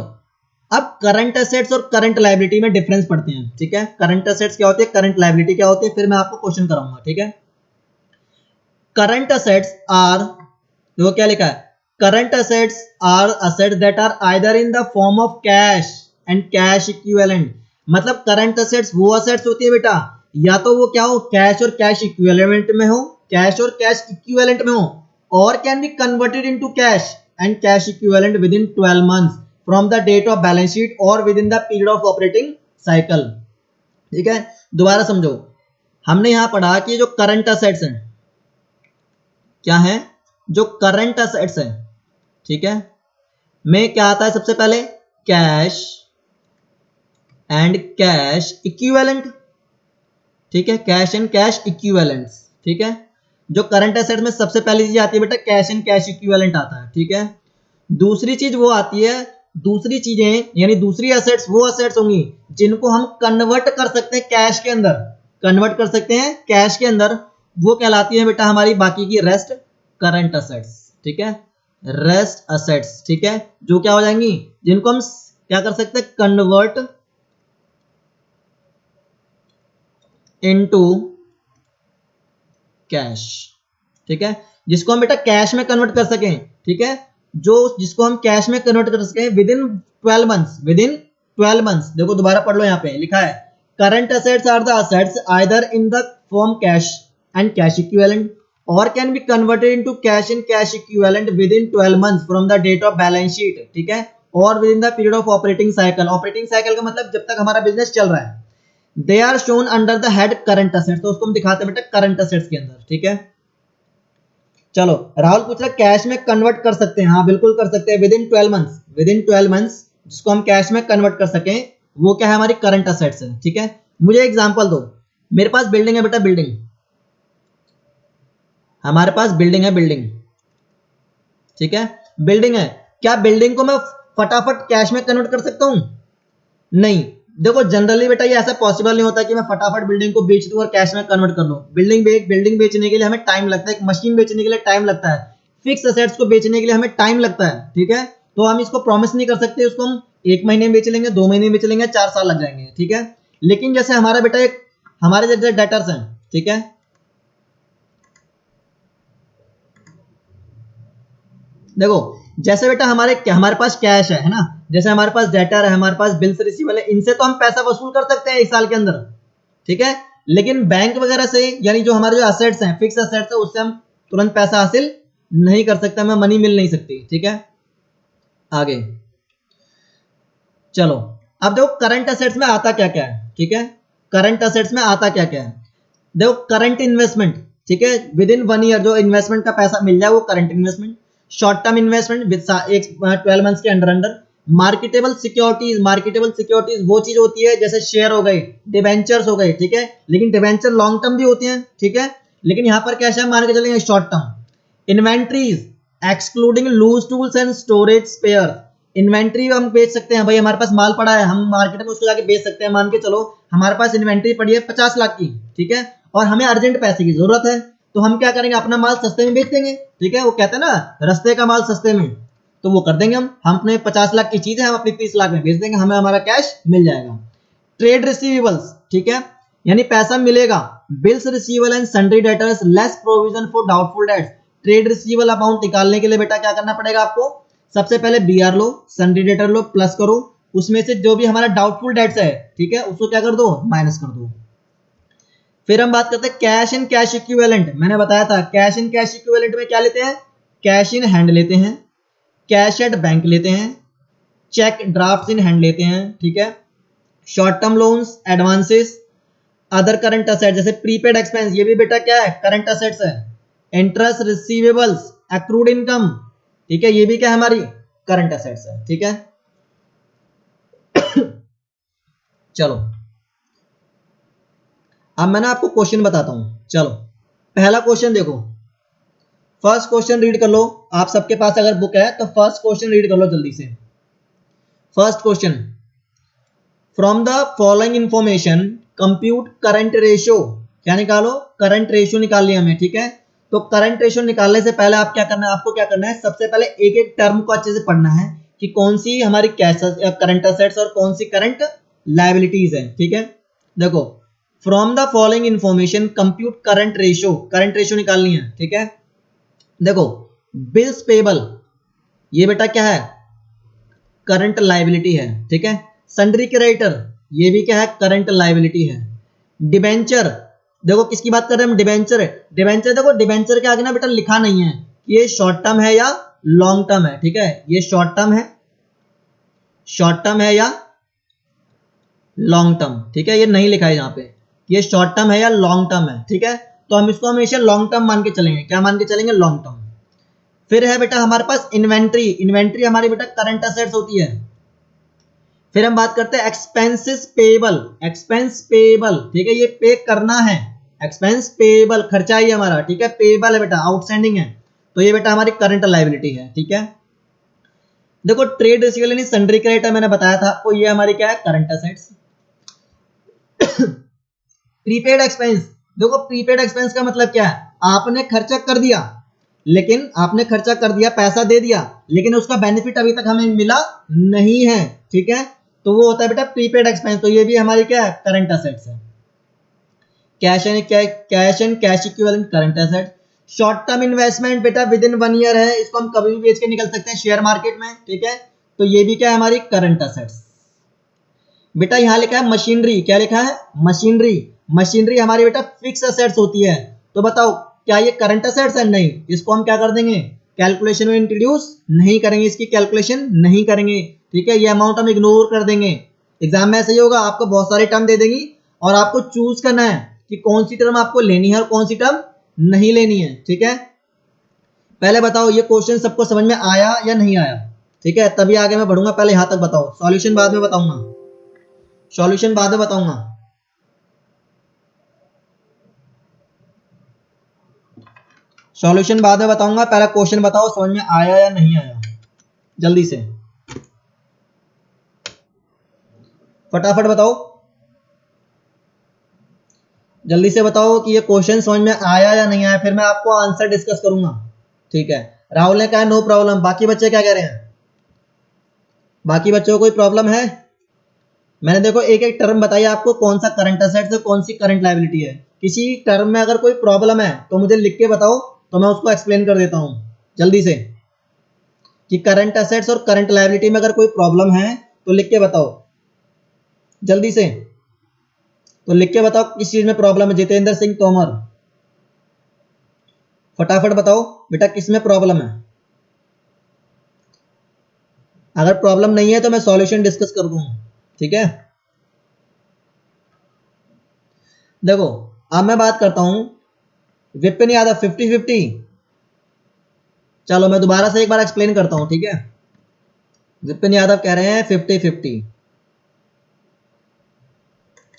अब करंट एसेट्स और करंट लायबिलिटी में डिफरेंस पढ़ते हैं, ठीक है। करंट एसेट्स क्या होती है, करंट लायबिलिटी क्या होती है, फिर मैं आपको क्वेश्चन कराऊंगा, ठीक है। करंट एसेट्स आर, देखो क्या लिखा है, current assets are assets that are either in the form of cash and cash equivalent. मतलब करंट एसेट्स वो एसेट्स होती है बेटा, या तो वो क्या हो, कैश और कैश इक्विवेलेंट में हो, कैश और कैश इक्विवेलेंट में हो, और can be converted into cash and cash equivalent within 12 months from the date of balance sheet और within the period of operating cycle, ठीक है। दोबारा समझो, हमने यहां पढ़ा कि जो करंट एसेट्स हैं, क्या है, जो करंट एसेट्स हैं, ठीक है, में क्या आता है सबसे पहले, कैश एंड कैश इक्विवेलेंट, ठीक है, कैश एंड कैश इक्विवेलेंट्स, ठीक है। जो करंट एसेट में सबसे पहली चीज आती है बेटा कैश एंड कैश इक्विवेलेंट आता है, ठीक है। दूसरी चीज वो आती है, दूसरी चीजें यानी दूसरी एसेट्स वो एसेट्स होंगी जिनको हम कन्वर्ट कर सकते हैं कैश के अंदर, कन्वर्ट कर सकते हैं कैश के अंदर, वो कहलाती है बेटा हमारी बाकी की रेस्ट करंट एसेट्स, ठीक है, रेस्ट एसेट्स, ठीक है, जो क्या हो जाएंगी, जिनको हम क्या कर सकते हैं, कन्वर्ट इनटू कैश, ठीक है, जिसको हम बेटा कैश में कन्वर्ट कर सकें, ठीक है, जो जिसको हम कैश में कन्वर्ट कर सकें within 12 months, within 12 months. देखो दोबारा पढ़ लो, यहाँ पे लिखा है current assets are the assets either in the form cash and cash equivalent और can be converted into cash and cash equivalent within 12 months from the date of balance sheet, ठीक है, और within the period of operating cycle. Operating cycle का मतलब जब तक हमारा business चल रहा है। They are shown under the head current assets, तो उसको हम दिखाते हैं बेटा करंट एसेट्स के अंदर, ठीक है। चलो राहुल पूछ रहा है कैश में कन्वर्ट कर सकते हैं, हाँ बिल्कुल कर सकते हैं with in 12 months, within 12 months जिसको हम कैश में कन्वर्ट कर सकें वो क्या है, हमारी करंट एसेट्स है, ठीक है। मुझे एग्जांपल दो, मेरे पास बिल्डिंग है बेटा, बिल्डिंग, हमारे पास बिल्डिंग है, बिल्डिंग, ठीक है, बिल्डिंग है, क्या बिल्डिंग को मैं फटाफट कैश में कन्वर्ट कर सकता हूं? नहीं, देखो जनरली बेटा ये ऐसा पॉसिबल नहीं होता कि मैं फटाफट बिल्डिंग को बेच दूं और कैश में कन्वर्ट कर लूं। बिल्डिंग बेचने के लिए हमें टाइम लगता है, एक मशीन बेचने के लिए टाइम लगता है, फिक्स एसेट्स को बेचने के लिए हमें टाइम लगता है, ठीक है। तो हम इसको प्रॉमिस नहीं कर सकते उसको हम 1 महीने में बेच लेंगे, 2 महीने में बेच लेंगे, 4 साल लग जाएंगे, ठीक है। लेकिन जैसे हमारा बेटा एक हमारे जैसे डेटर्स हैं, ठीक है, देखो जैसे बेटा हमारे पास कैश है ना, जैसे हमारे पास डेटर है, हमारे पास बिल्स रिसीवेबल है, इनसे तो हम पैसा वसूल कर सकते हैं 1 साल के अंदर, ठीक है। लेकिन बैंक वगैरह से, यानी जो हमारे जो एसेट्स हैं, फिक्स एसेट्स है, उससे हम तुरंत पैसा हासिल नहीं कर सकते, हमें मनी मिल नहीं सकती, ठीक है। आगे चलो, अब देखो करंट एसेट्स में आता क्या क्या है, ठीक है। करंट एसेट्स में आता क्या क्या है, देखो करंट इन्वेस्टमेंट, ठीक है, विद इन 1 ईयर जो इन्वेस्टमेंट का पैसा मिल जाए वो current investment. Short term investment with 12 months के under. Marketable securities, marketable securities वो चीज होती है जैसे शेयर हो गए, डिबेंचर्स हो गए, ठीक है। लेकिन डिबेंचर लॉन्ग टर्म भी होती हैं, ठीक है, लेकिन यहाँ पर कैश है, मान के चलेंगे short term. Inventories excluding loose tools and storage spare, inventory हम बेच सकते हैं भाई, हमारे पास माल पड़ा है, हम मार्केट में उसको जाके बेच सकते हैं। मान के चलो हमारे पास इन्वेंट्री पड़ी है 50 लाख की, ठीक है, और हमें अर्जेंट पैसे की जरूरत है, तो हम क्या करेंगे, अपना माल सस्ते में बेच देंगे, ठीक है। वो कहते हैं ना रस्ते का माल सस्ते में, तो वो कर देंगे हम अपने 50 लाख की चीज है, हम अपनी 30 लाख में बेच देंगे, हमें हमारा कैश मिल जाएगा। ट्रेड रिसीवेबल्स, ठीक है, यानी पैसा मिलेगा। Bills receivable and sundry debtors less provision for doubtful debts, trade receivable amount निकालने के लिए बेटा क्या करना पड़ेगा आपको, सबसे पहले बीआर लो, सन्ड्री डेटर लो, प्लस करो, उसमें से जो भी हमारा डाउटफुल डेट्स है, ठीक है, उसको क्या कर दो, माइनस कर दो। फिर हम बात करते हैं कैश इन कैश इक्विवेलेंट, मैंने बताया था कैश इन कैश इक्विवेलेंट में क्या लेते हैं, कैश इन हैंड लेते हैं, कैश एट बैंक लेते हैं, चेक ड्राफ्ट इन हैंड लेते हैं, ठीक है, short term loans, advances, other current asset जैसे प्रीपेड एक्सपेंस, ये भी बेटा क्या है, करंट असेट्स है। इंटरेस्ट रिसीवेबल्स, एक्रूड इनकम, ठीक है, ये भी क्या है, हमारी करंट असेट्स है, ठीक है। चलो अब मैं ना आपको क्वेश्चन बताता हूं, चलो पहला क्वेश्चन देखो, फर्स्ट क्वेश्चन रीड कर लो, आप सबके पास अगर बुक है तो फर्स्ट क्वेश्चन रीड कर लो जल्दी से। First question, from the following information compute current ratio, क्या निकालो, करंट रेशियो निकाल लिया हमें, ठीक है। तो करंट रेशियो निकालने से पहले आप क्या करना है, आपको क्या करना है, सबसे पहले एक एक टर्म को अच्छे से पढ़ना है कि कौन सी हमारी कैश करंट असेट्स और कौन सी करंट लायबिलिटीज है, ठीक है। देखो from the following information compute current ratio, current ratio निकालनी है, ठीक है। देखो बिल्स पेबल, ये बेटा क्या है, करंट लायबिलिटी है, ठीक है। सन्ड्री क्रेडिटर, ये भी क्या है, करंट लायबिलिटी है। डिबेंचर, देखो किसकी बात कर रहे हैं हम, डिबेंचर है। डिबेंचर देखो, डिबेंचर के आगे ना बेटा लिखा नहीं है ये शॉर्ट टर्म है या लॉन्ग टर्म है, ठीक है, ये शॉर्ट टर्म है, शॉर्ट टर्म है या लॉन्ग टर्म, ठीक है, ये नहीं लिखा है यहाँ पे, ये शॉर्ट टर्म है या लॉन्ग टर्म है, ठीक है। तो हम इसको हमेशा लॉन्ग टर्म मान के चलेंगे, क्या मान के चलेंगे, लॉन्ग टर्म। फिर है बेटा हमारे पास इन्वेंट्री, इन्वेंट्री हमारी बेटा करंट असेट्स होती है। फिर हम बात करते हैं एक्सपेंसेस पेबल, एक्सपेंस पेबल, ठीक है, ये पे करना है, एक्सपेंस पेबल खर्चा ही हमारा, ठीक है, पेबल है बेटा, आउटस्टैंडिंग है, तो ये बेटा हमारी करंट लायबिलिटी है, ठीक है। देखो ट्रेड रिसीवेबल यानी सन्ड्री क्रेडिटर मैंने बताया था आपको, ये हमारी क्या है, करंट असेट्स। प्रीपेड एक्सपेंस, देखो प्रीपेड एक्सपेंस का मतलब क्या है, आपने खर्चा कर दिया, लेकिन आपने खर्चा कर दिया, पैसा दे दिया, लेकिन उसका बेनिफिट अभी तक हमें मिला नहीं है, ठीक है, तो वो होता है बेटा प्रीपेड एक्सपेंस, तो ये भी हमारी क्या है, करंट असेट्स है। Cash and cash equivalent current asset. Short term investment बेटा विद इन 1 ईयर है, इसको हम कभी भी बेच के निकल सकते हैं शेयर मार्केट में, ठीक है, तो ये भी क्या है, हमारी करंट असेट्स। बेटा यहाँ लिखा है मशीनरी, क्या लिखा है, मशीनरी, मशीनरी हमारी बेटा फिक्स असेट्स होती है, तो बताओ क्या ये करंट असेट्स है, नहीं, इसको हम क्या कर देंगे, कैलकुलेशन में इंट्रोड्यूस नहीं करेंगे, इसकी कैलकुलेशन नहीं करेंगे, ठीक है, ये अमाउंट हम इग्नोर कर देंगे। एग्जाम में ऐसे ही होगा, आपको बहुत सारे टर्म दे देंगी और आपको चूज करना है कि कौन सी टर्म आपको लेनी है और कौन सी टर्म नहीं लेनी है, ठीक है। पहले बताओ ये क्वेश्चन सबको समझ में आया या नहीं आया, ठीक है, तभी आगे मैं बढ़ूंगा, पहले यहां तक बताओ, सॉल्यूशन बाद में बताऊंगा, सॉल्यूशन बाद में बताऊंगा। सॉल्यूशन बाद में बताऊंगा, पहला क्वेश्चन बताओ समझ में आया या नहीं आया, जल्दी से फटाफट बताओ, जल्दी से बताओ कि ये क्वेश्चन समझ में आया या नहीं आया, फिर मैं आपको आंसर डिस्कस करूंगा, ठीक है। राहुल ने कहा नो प्रॉब्लम, बाकी बच्चे क्या कह रहे हैं, बाकी बच्चों को कोई प्रॉब्लम है। मैंने देखो एक एक टर्म बताई आपको, कौन सा करंट असेट्स है, कौन सी करंट लायबिलिटी है। किसी टर्म में अगर कोई प्रॉब्लम है तो मुझे लिख के बताओ, तो मैं उसको एक्सप्लेन कर देता हूं जल्दी से। कि करंट असेट्स और करंट लायबिलिटी में अगर कोई प्रॉब्लम है तो लिख के बताओ जल्दी से। तो लिख के बताओ किस चीज में प्रॉब्लम है। जितेंद्र सिंह तोमर, फटाफट बताओ बेटा किस में प्रॉब्लम है। अगर प्रॉब्लम नहीं है तो मैं सॉल्यूशन डिस्कस कर दूंगा, ठीक है। देखो अब मैं बात करता हूं विपिन यादव 50-50। चलो मैं दोबारा से एक बार एक्सप्लेन करता हूं, ठीक है। विपिन यादव कह रहे हैं 50-50।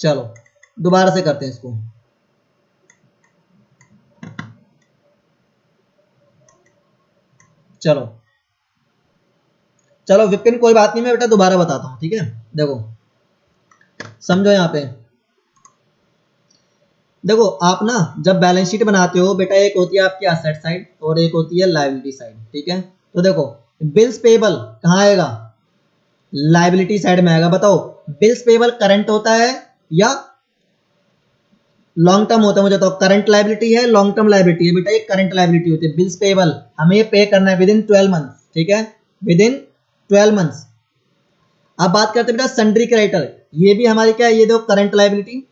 चलो दोबारा से करते हैं इसको। चलो चलो विपिन कोई बात नहीं, मैं बेटा दोबारा बताता हूं, ठीक है। देखो समझो यहां पे, देखो आप ना जब बैलेंस शीट बनाते हो बेटा, एक होती है आपकी एसेट साइड और एक होती है लायबिलिटी साइड, ठीक है। तो देखो बिल्स पेबल कहां आएगा, लायबिलिटी साइड में आएगा। बताओ बिल्स पेबल करंट होता है या लॉन्ग टर्म होता है, मुझे तो करंट लायबिलिटी है, लॉन्ग टर्म लायबिलिटी है बेटा। ये करंट लायबिलिटी होती है। बिल्स पेबल हमें पे करना है विद इन 12 मंथ, ठीक है, विद इन 12 मंथ्स। अब बात करते हैं बेटा सन्ड्री क्रेडिटर, ये भी हमारी क्या है, ये देखो करंट लायबिलिटी,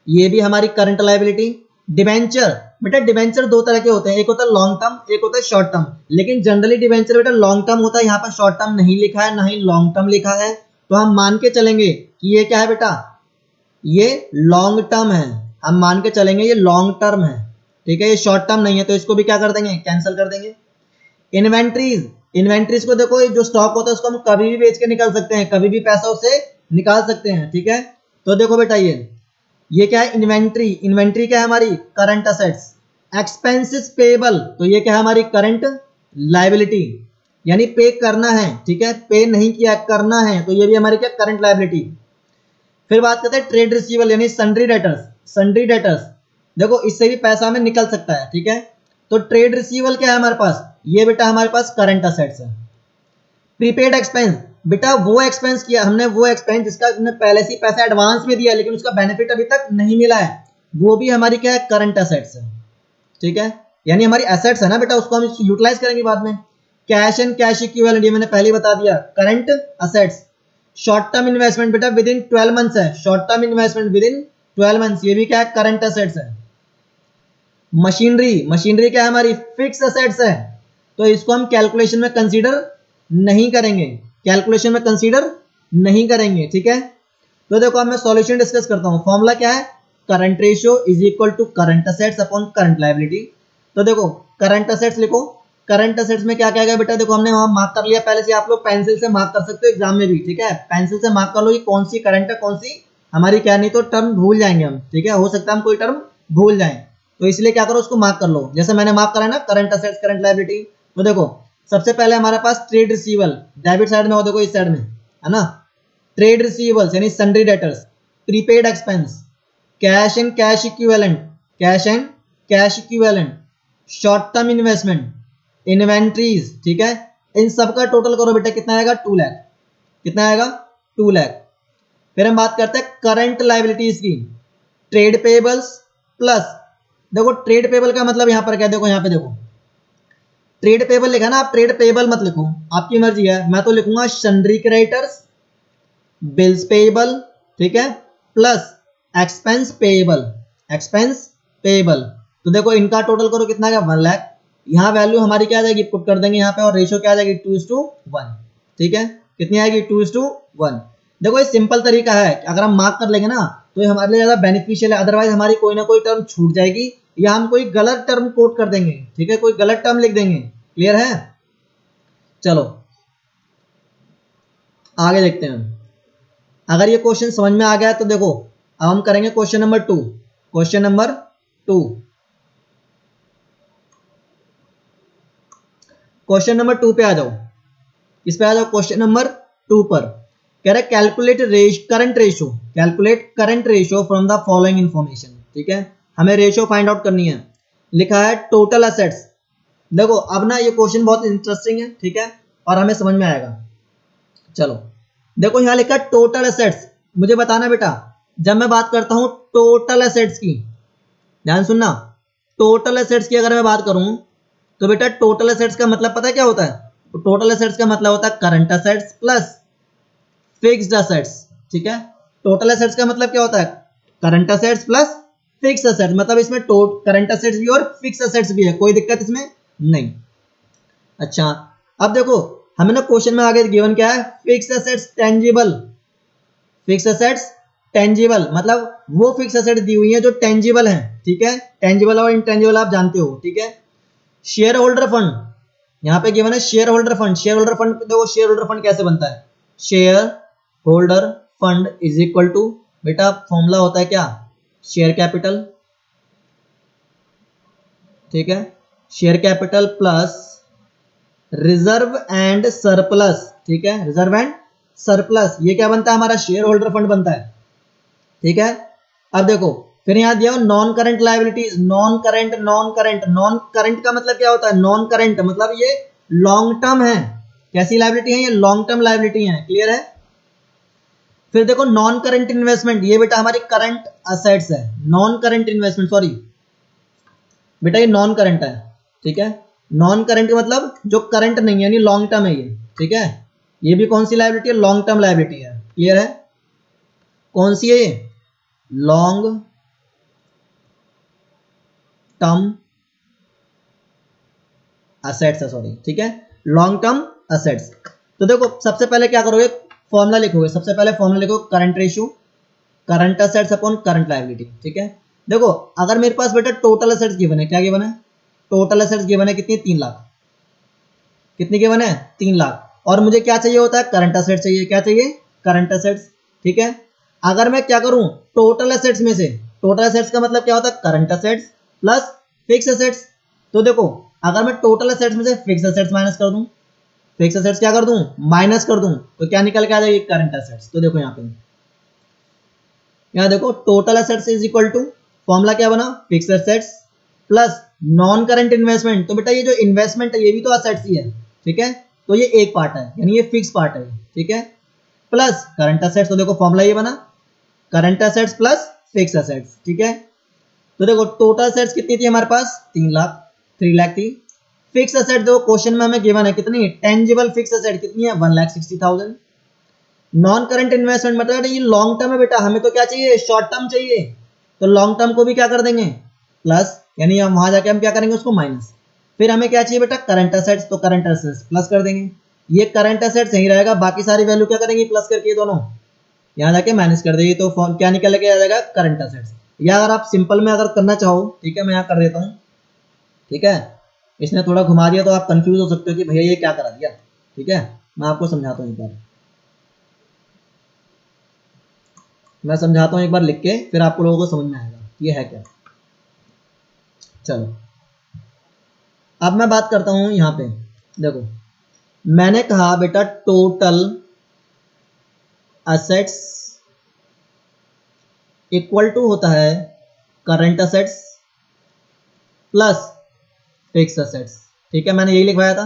ये भी हमारी करंट लायबिलिटी। डिबेंचर बेटा, डिबेंचर दो तरह के होते हैं, एक होता है लॉन्ग टर्म, एक होता है शॉर्ट टर्म। लेकिन जनरली डिबेंचर बेटा लॉन्ग टर्म होता है, यहाँ पर शॉर्ट टर्म नहीं लिखा है, ना ही लॉन्ग टर्म लिखा है। तो हम मान के चलेंगे कि ये क्या है बेटा, ये लॉन्ग टर्म है। हम मान के चलेंगे ये लॉन्ग टर्म है, ठीक है, ये शॉर्ट टर्म नहीं है। तो इसको भी क्या कर देंगे, कैंसिल कर देंगे। इन्वेंट्रीज, इन्वेंट्रीज को देखो, जो स्टॉक होता है उसको हम कभी भी बेच के निकाल सकते हैं, कभी भी पैसा उसे निकाल सकते हैं, ठीक है। तो देखो बेटा ये क्या है, इन्वेंट्री। इन्वेंट्री क्या है हमारी, करंट असेट्स। एक्सपेंसेस पेबल, तो ये क्या है हमारी करंट लायबिलिटी, यानी पे करना है, ठीक है, पे नहीं किया करना है, तो ये भी हमारी क्या करंट लायबिलिटी। फिर बात करते हैं ट्रेड रिसीवेबल यानी सन्ड्री डेटर्स। सन्ड्री डेटर्स देखो इससे भी पैसा हमें निकल सकता है, ठीक है। तो ट्रेड रिसीवेबल क्या है हमारे पास, ये बेटा हमारे पास करंट असेट्स है। प्रीपेड एक्सपेंस बेटा वो एक्सपेंस किया हमने, वो एक्सपेंस जिसका हमने पहले से पैसा एडवांस में दिया लेकिन उसका बेनिफिट अभी तक नहीं मिला है, वो भी हमारी क्या है, करंट असेट्स है, ठीक है। यानी हमारी एसेट्स है ना बेटा, उसको हम यूटिलाइज करेंगे बाद में। कैश एंड कैश इक्विवेलेंट, ये मैंने पहले ही बता दिया, current assets. Short term investment बेटा विद इन 12 मंथ्स है, short term investment with in 12 months, ये भी क्या है, करंट असेट्स है। मशीनरी, मशीनरी क्या है हमारी, फिक्स असेट्स है, तो इसको हम कैलकुलेशन में कंसीडर नहीं करेंगे, कैलकुलेशन में कंसीडर नहीं करेंगे, ठीक है। तो देखो अब मैं सॉल्यूशन डिस्कस करता हूं। फॉर्मूला क्या है, current ratio is equal to current assets upon current liability. तो देखो करंट असेट्स लिखो, करंट असेट्स में क्या क्या गया बेटा, देखो हमने वहां मार्क कर लिया पहले से, आप लोग पेंसिल से मार्क कर सकते हो एग्जाम में भी, ठीक है। पेंसिल से मार्क कर लो कि कौन सी करंट है कौन सी हमारी क्या, नहीं तो टर्म भूल जाएंगे हम, ठीक है, हो सकता है हम कोई टर्म भूल जाएं, तो इसलिए क्या करो उसको मार्क कर लो, जैसे मैंने मार्क करा ना करंट असेट्स करंट लायबिलिटी। तो देखो सबसे पहले हमारे पास ट्रेड रिसीवेबल डेबिट साइड में हो, देखो इस साइड में है ना, ट्रेड रिसीवेबल्स यानी sundry debtors, prepaid expense, cash and cash equivalent, cash and cash equivalent, short term investment, inventories, ठीक है। इन सब का टोटल करो बेटा, कितना आएगा, 2 लाख, कितना आएगा, 2 लाख। फिर हम बात करते हैं करंट लायबिलिटीज की, ट्रेड पेबल्स प्लस, देखो ट्रेड पेबल का मतलब यहां पर क्या, देखो यहां पे देखो ट्रेड पेबल लिखा ना, आप ट्रेड पेबल मत लिखो, आपकी मर्जी है, मैं तो लिखूंगा सन्ड्री क्रेडिटर्स, बिल्स पेबल, ठीक है, plus expense payable, expense payable. तो देखो इनका टोटल करो कितना है, 1 लाख। यहाँ वैल्यू हमारी क्या आ जाएगी, पुट कर देंगे यहाँ पे, और रेशियो क्या आ जाएगी, 2:1, ठीक है, कितनी आएगी, 2:1। देखो ये सिंपल तरीका है, अगर हम मार्क कर लेंगे ना तो ये हमारे लिए ज्यादा बेनिफिशियल है, अदरवाइज हमारी कोई ना कोई टर्म छूट जाएगी या हम कोई गलत टर्म कोट कर देंगे, ठीक है, कोई गलत टर्म लिख देंगे। क्लियर है, चलो आगे देखते हैं। अगर ये क्वेश्चन समझ में आ गया तो देखो अब हम करेंगे question number 2। Question number 2, question number 2 पे आ जाओ, इस पे आ जाओ, क्वेश्चन नंबर 2 पर कह रहा है calculate current ratio, calculate current ratio from the following information, ठीक है, हमें रेशियो फाइंड आउट करनी है। लिखा है टोटल असेट्स। देखो अब ना ये क्वेश्चन बहुत इंटरेस्टिंग है, ठीक है, और हमें समझ में आएगा। चलो देखो यहाँ लिखा है टोटल असेट्स, मुझे बताना बेटा जब मैं बात करता हूं टोटल असेट्स की, ध्यान सुनना, टोटल असेट्स की अगर मैं बात करूं तो बेटा टोटल असेट्स का मतलब पता है क्या होता है, तो टोटल एसेट्स का मतलब होता है current assets plus fixed assets, ठीक है। टोटल एसेट्स का मतलब क्या होता है, current assets plus fix assets, मतलब इसमें करंट एसेट्स भी और फिक्स एसेट्स भी है, कोई दिक्कत इसमें नहीं। अच्छा अब देखो हमें ना क्वेश्चन में आगे गिवन क्या है, fix assets tangible, fix assets tangible मतलब वो फिक्स एसेट्स दी हुई है जो टेंजिबल है, ठीक है। टेंजिबल और इंटेंजिबल आप जानते हो, ठीक है। शेयर होल्डर फंड यहाँ पे गिवन है, share holder fund. Share holder fund देखो, शेयर होल्डर फंड कैसे बनता है, share holder fund is equal to, बेटा फॉर्मूला होता है क्या, शेयर कैपिटल, ठीक है। Share capital plus reserve and surplus, ठीक है, रिजर्व एंड सरप्लस, ये क्या बनता है हमारा शेयर होल्डर फंड बनता है, ठीक है। अब देखो फिर यहां दिया non current liabilities, non current non current का मतलब क्या होता है, नॉन करंट मतलब ये लॉन्ग टर्म है, कैसी लायबिलिटी है ये, लॉन्ग टर्म लायबिलिटी है, क्लियर है। फिर देखो नॉन करंट इन्वेस्टमेंट, ये बेटा हमारी करंट असेट्स है, नॉन करंट इन्वेस्टमेंट, सॉरी बेटा ये नॉन करंट है, ठीक है। नॉन करंट मतलब जो करंट नहीं है यानी लॉन्ग टर्म है ये, ठीक है। ये भी कौन सी लायबिलिटी है, लॉन्ग टर्म लायबिलिटी है, क्लियर है। कौन सी है ये, लॉन्ग टर्म असेट्स है, सॉरी, ठीक है, लॉन्ग टर्म असेट्स। तो देखो सबसे पहले क्या करोगे, फॉर्मूला लिखोगे, सबसे पहले फॉर्मूला लिखो current ratio, current assets upon current liability, ठीक है। देखो अगर मेरे पास बेटा टोटल असेट्स गिवन है, क्या गिवन है, टोटल असेट्स गिवन है कितनी, 3 लाख, कितनी गिवन है, 3 लाख, और मुझे क्या चाहिए होता है, करंट असेट्स चाहिए, क्या चाहिए, करंट असेट्स, ठीक है। अगर मैं क्या करूं, टोटल असेट्स में से, टोटल असेट्स का मतलब क्या होता है, current assets plus fix assets. तो देखो अगर मैं टोटल असेट्स में से फिक्स असेट्स माइनस कर दूं, फिक्स असेट्स क्या कर दूं, माइनस कर दूं, तो क्या निकल के आ जाएगी, करंट असेट्स। तो देखो यहाँ देखो total assets is equal to, formula क्या बना, fix assets plus non current investment, तो बेटा ये जो इन्वेस्टमेंट है ये भी तो असेट्स ही है, ठीक है, तो ये एक पार्ट है यानी ये फिक्स पार्ट है, ठीक है, प्लस करंट असेट्स, तो देखो फॉर्मूला ये बना, current assets plus fix assets, ठीक है। तो देखो टोटल असेट्स कितनी थी हमारे पास, 3 लाख, 3 लाख थी। फिक्स असेट देखो क्वेश्चन में हमें गिवन है कितनी, टेंजिबल फिक्स असेट कितनी है, 1,60,000। नॉन करंट इन्वेस्टमेंट मतलब ये लॉन्ग टर्म है बेटा, हमें तो क्या चाहिए, शॉर्ट टर्म चाहिए, तो लॉन्ग टर्म को भी क्या कर देंगे, प्लस, यानी हम वहां जाके हम क्या करेंगे, उसको माइनस। फिर हमें क्या चाहिए बेटा, करंट असेट्स, तो करंट असेट्स प्लस कर देंगे, ये करंट असेट्स सही रहेगा, बाकी सारी वैल्यू क्या करेंगे, प्लस करके दोनों यहाँ जाके माइनस कर देंगे, तो क्या निकल के आ जाएगा, करंट असेट्स। या अगर आप सिंपल में अगर करना चाहो, ठीक है, मैं यहाँ कर देता हूँ, ठीक है, इसने थोड़ा घुमा दिया तो आप कंफ्यूज हो सकते हो कि भैया ये क्या करा दिया, ठीक है, मैं आपको समझाता हूँ एक बार, मैं समझाता हूँ एक बार लिख के, फिर आपको लोगों को समझ में आएगा ये है क्या। चलो अब मैं बात करता हूँ यहाँ पे, देखो मैंने कहा बेटा टोटल असेट्स इक्वल टू होता है current assets plus fix assets, ठीक है, मैंने यही लिखवाया था।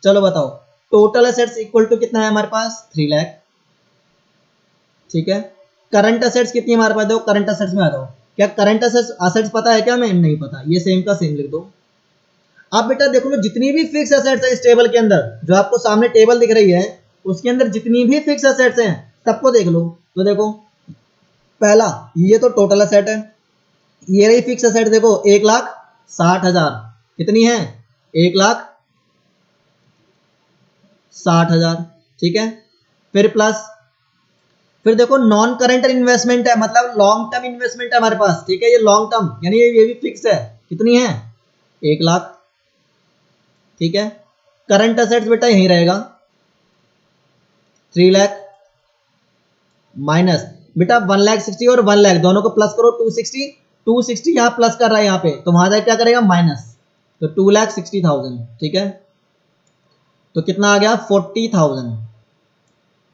चलो बताओ टोटल असेट्स इक्वल टू कितना है हमारे पास, 3 लाख, ठीक है। करंट असेट्स कितनी हमारे पास, देखो करंट असेट्स में आ जाओ, क्या करंट असेट्स पता है क्या, मैं नहीं पता, ये सेम का सेम लिख दो। अब बेटा देखो लो जितनी भी फिक्स असेट्स है इस टेबल के अंदर, जो आपको सामने टेबल दिख रही है उसके अंदर जितनी भी फिक्स असेट्स हैं सबको देख लो। तो देखो पहला ये तो टोटल असेट है, ये रही फिक्स असेट, देखो 1,60,000 कितनी है, 1,60,000, ठीक है। फिर प्लस, फिर देखो नॉन करंट इन्वेस्टमेंट है, मतलब लॉन्ग टर्म इन्वेस्टमेंट है हमारे पास, ठीक है, ये लॉन्ग टर्म यानी ये भी फिक्स है, कितनी है, 1 लाख, ठीक है। करंट असेट्स बेटा यही रहेगा 3 लाख माइनस बेटा 1,60,000 और 1 लाख दोनों को प्लस करो, 260 यहाँ प्लस कर रहा है यहाँ पे, तो वहां जाके क्या करेगा माइनस, तो 2,60,000, ठीक है। तो कितना आ गया, 40,000,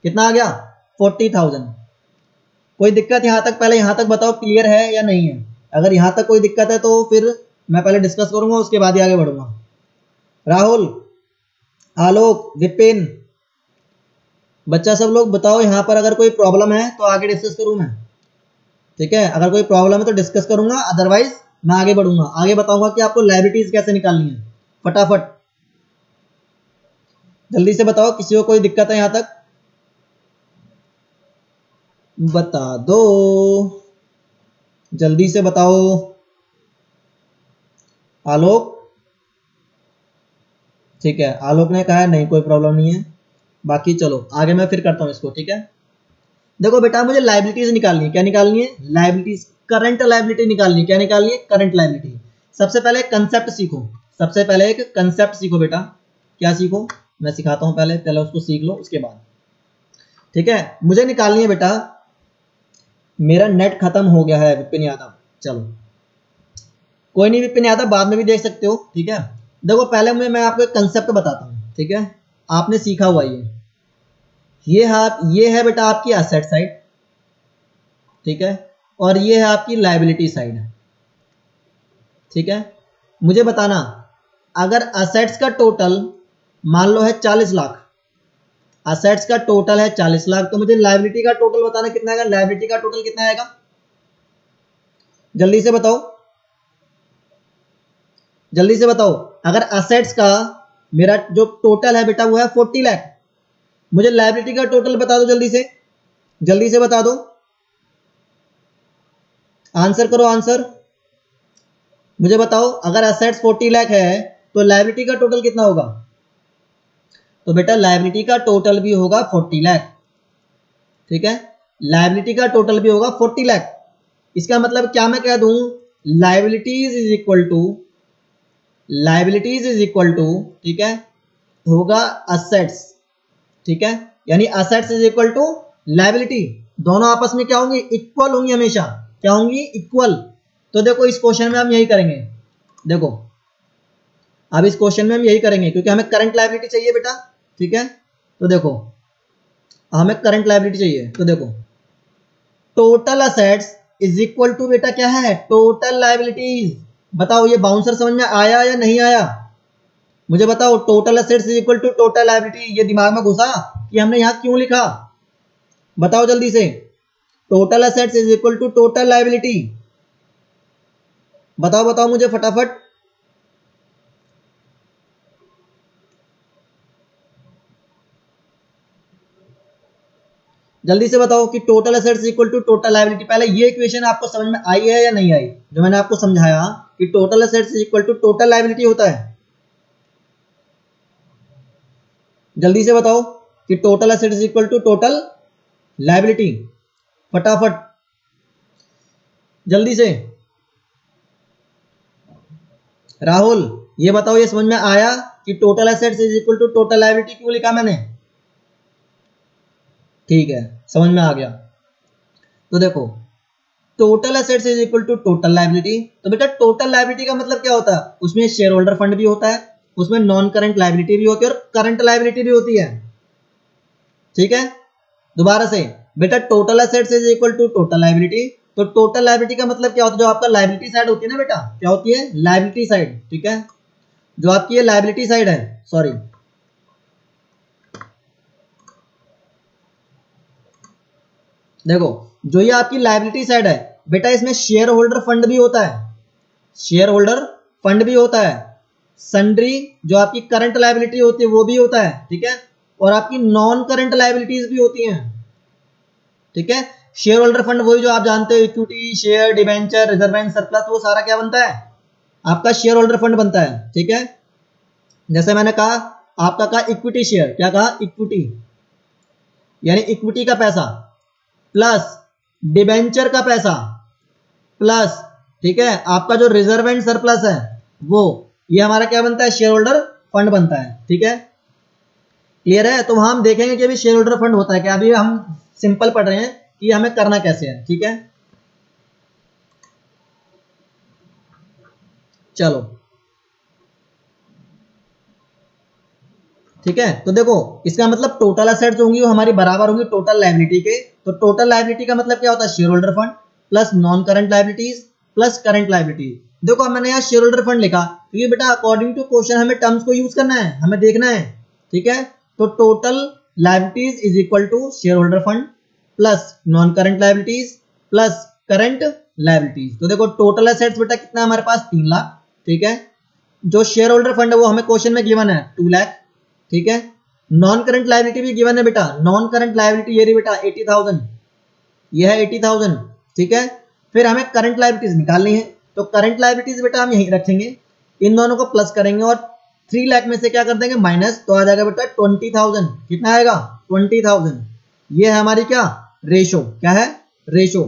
कितना आ गया, 40,000। कोई दिक्कत यहां तक, पहले यहां तक बताओ क्लियर है या नहीं है, अगर यहां तक कोई दिक्कत है तो फिर मैं पहले डिस्कस करूंगा उसके बाद ही आगे बढ़ूंगा। राहुल, आलोक, विपिन, बच्चा सब लोग बताओ यहाँ पर अगर कोई प्रॉब्लम है तो आगे डिस्कस करूं मैं, ठीक है, अगर कोई प्रॉब्लम है तो डिस्कस करूंगा, अदरवाइज मैं आगे बढ़ूंगा, आगे बताऊंगा कि आपको लायबिलिटीज कैसे निकालनी है फटाफट। जल्दी से बताओ, किसी को कोई दिक्कत है यहां तक? बता दो, जल्दी से बताओ। आलोक, ठीक है, आलोक ने कहा है नहीं कोई प्रॉब्लम नहीं है। बाकी चलो आगे मैं फिर करता हूं इसको, ठीक है। देखो बेटा, मुझे लाइबिलिटीज निकालनी है। क्या निकालनी है? लाइबिलिटीज, करंट लाइबिलिटी निकालनी है। क्या निकालनी है? Current liability. सबसे पहले एक कंसेप्ट सीखो, सबसे पहले एक कंसेप्ट सीखो बेटा। क्या सीखो? मैं सिखाता हूं, पहले पहले उसको सीख लो उसके बाद, ठीक है। मुझे निकालनी है बेटा, मेरा नेट खत्म हो गया है विपिन यादव। चलो कोई नहीं विपिन यादव, बाद में भी देख सकते हो, ठीक है। देखो पहले मैं आपको एक कंसेप्ट बताता हूँ, ठीक है। आपने सीखा हुआ ये है बेटा आपकी एसेट साइड, ठीक है, और ये है आपकी लायबिलिटी साइड, ठीक है। मुझे बताना, अगर असेट्स का टोटल मान लो है 40 लाख, असेट्स का टोटल है 40 लाख, तो मुझे लायबिलिटी का टोटल बताना कितना आएगा। लायबिलिटी का टोटल कितना आएगा? जल्दी से बताओ, जल्दी से बताओ। अगर असेट्स का मेरा जो टोटल है बेटा वो है 40 लाख, मुझे लायबिलिटी का टोटल बता दो, जल्दी से, जल्दी से बता दो। आंसर करो, आंसर मुझे बताओ। अगर असेट्स 40 लाख है तो लायबिलिटी का टोटल कितना होगा? तो बेटा लायबिलिटी का टोटल भी होगा 40 लाख, ठीक है। लायबिलिटी का टोटल भी होगा 40 लाख। इसका मतलब क्या मैं कह दूं, liabilities is equal to, liabilities is equal to, ठीक है, होगा असेट्स, ठीक है। यानी assets is equal to liability, दोनों आपस में क्या होंगी? इक्वल होंगी, हमेशा क्या होंगी? इक्वल। तो देखो इस क्वेश्चन में हम यही करेंगे, देखो अब इस क्वेश्चन में हम यही करेंगे, क्योंकि हमें करंट लायबिलिटी चाहिए बेटा, ठीक है। तो देखो हमें करंट लायबिलिटी चाहिए, तो देखो total assets is equal to बेटा क्या है? Total liabilities. बताओ ये बाउंसर समझ में आया या नहीं आया? मुझे बताओ, total assets is equal to total liability, ये दिमाग में घुसा कि हमने यहां क्यों लिखा? बताओ जल्दी से। Total assets is equal to total liability, बताओ बताओ मुझे फटाफट। जल्दी से बताओ कि total assets equal to total liability. पहले ये इक्वेशन आपको समझ में आई है या नहीं आई, जो मैंने आपको समझाया कि total assets equal to total liability होता है? जल्दी से बताओ कि total assets equal to total liability, फटाफट जल्दी से। राहुल ये बताओ, ये समझ में आया कि total assets is equal to total liability क्यों लिखा मैंने? ठीक है, समझ में आ गया। तो देखो total assets is equal to total liability, तो बेटा टोटल लायबिलिटी का मतलब क्या होता है? उसमें शेयर होल्डर फंड भी होता है, उसमें नॉन करंट लायबिलिटी भी होती है, और करंट लायबिलिटी भी होती है, ठीक है। दोबारा से बेटा, total assets is equal to total liability, तो टोटल लायबिलिटी का मतलब क्या होता है? जो आपका लायबिलिटी साइड होती है ना बेटा, क्या होती है? लायबिलिटी साइड, ठीक है। जो आपकी ये लायबिलिटी साइड है, सॉरी, देखो जो ये आपकी लायबिलिटी साइड है बेटा, इसमें शेयर होल्डर फंड भी होता है, शेयर होल्डर फंड भी होता है, सन्ड्री जो आपकी करंट लायबिलिटी होती है वो भी होता है, ठीक है, और आपकी नॉन करंट लायबिलिटीज भी होती हैं, ठीक है। शेयर होल्डर फंड वही जो आप जानते हो, equity, share, debenture, reserve and surplus, वो सारा क्या बनता है? आपका शेयर होल्डर फंड बनता है, ठीक है। जैसे मैंने कहा, आपका कहा इक्विटी शेयर, क्या कहा? इक्विटी, यानी इक्विटी का पैसा प्लस डिबेंचर का पैसा प्लस, ठीक है, आपका जो रिजर्व एंड सरप्लस है वो, ये हमारा क्या बनता है? शेयर होल्डर फंड बनता है, ठीक है। क्लियर है? तो वहां हम देखेंगे कि अभी शेयर होल्डर फंड होता है क्या। अभी हम सिंपल पढ़ रहे हैं कि हमें करना कैसे है, ठीक है। चलो ठीक है, तो देखो इसका मतलब टोटल असेट्स होंगी वो हमारी बराबर होंगी टोटल लायबिलिटी के। तो टोटल लायबिलिटी का मतलब क्या होता है? Share holder fund plus non current liabilities plus current liability. देखो मैंने यहाँ शेयर होल्डर फंड लिखा क्योंकि बेटा अकॉर्डिंग टू क्वेश्चन हमें टर्म्स को यूज करना है, हमें देखना है, ठीक है। तो total liabilities is equal to share holder fund plus non current liabilities plus current liabilities. तो देखो टोटल असेट्स बेटा कितना हमारे पास? 3 लाख, ठीक है। जो शेयर होल्डर फंड है वो हमें क्वेश्चन में गिवन है 2 लाख, ठीक है। नॉन करंट लायबिलिटी भी गिवन है बेटा, नॉन करंट लायबिलिटी ये रही बेटा 80,000, ये है 80,000, ठीक है। फिर हमें करंट लायबिलिटीज निकालनी है, तो करंट लायबिलिटीज बेटा हम यहीं रखेंगे, इन दोनों को प्लस करेंगे और 3 लाख में से क्या कर देंगे माइनस, तो आ जाएगा बेटा 20,000, कितना आएगा 20,000। ये है हमारी क्या रेशो, क्या है रेशो।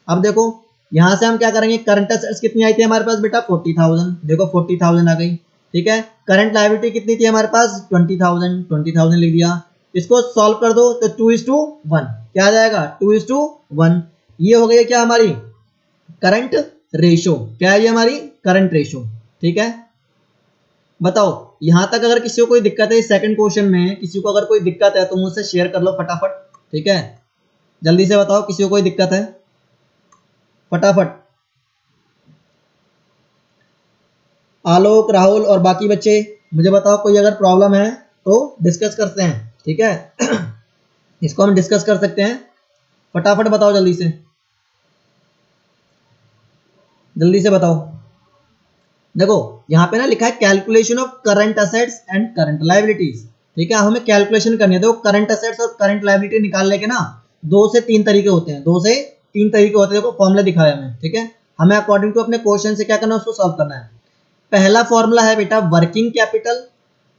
अब देखो यहां से हम क्या करेंगे, करंट एसेट्स कितनी आई थी हमारे पास बेटा 40,000, देखो 40,000 आ गई, ठीक है। करंट लायबिलिटी कितनी थी हमारे पास 20,000 लिख दिया। इसको सॉल्व कर दो तो 2:1 क्या आ जाएगा 2:1। ये हो गई क्या हमारी करंट रेशो, क्या है ये हमारी करंट रेशो, ठीक है। बताओ यहां तक अगर किसी को कोई दिक्कत है, सेकंड क्वेश्चन में किसी को अगर कोई दिक्कत है तो मुझसे शेयर कर लो फटाफट, ठीक है। जल्दी से बताओ किसी को कोई दिक्कत है फटाफट। आलोक, राहुल और बाकी बच्चे मुझे बताओ कोई अगर प्रॉब्लम है तो डिस्कस करते हैं, ठीक है। इसको हम डिस्कस कर सकते हैं, फटाफट बताओ जल्दी से, जल्दी से बताओ। देखो यहाँ पे ना लिखा है calculation of current assets and current liabilities, ठीक है। हमें कैलकुलेशन करनी है, देखो करंट असेट्स और करंट लायबिलिटी निकालने के ना 2 से 3 तरीके होते हैं, 2 से 3 तरीके होते हैं, देखो फॉर्मूला दिखाया हमें, ठीक है। हमें अकॉर्डिंग टू अपने क्वेश्चन से क्या करना है उसको सॉल्व करना है। पहला फॉर्मूला है बेटा working capital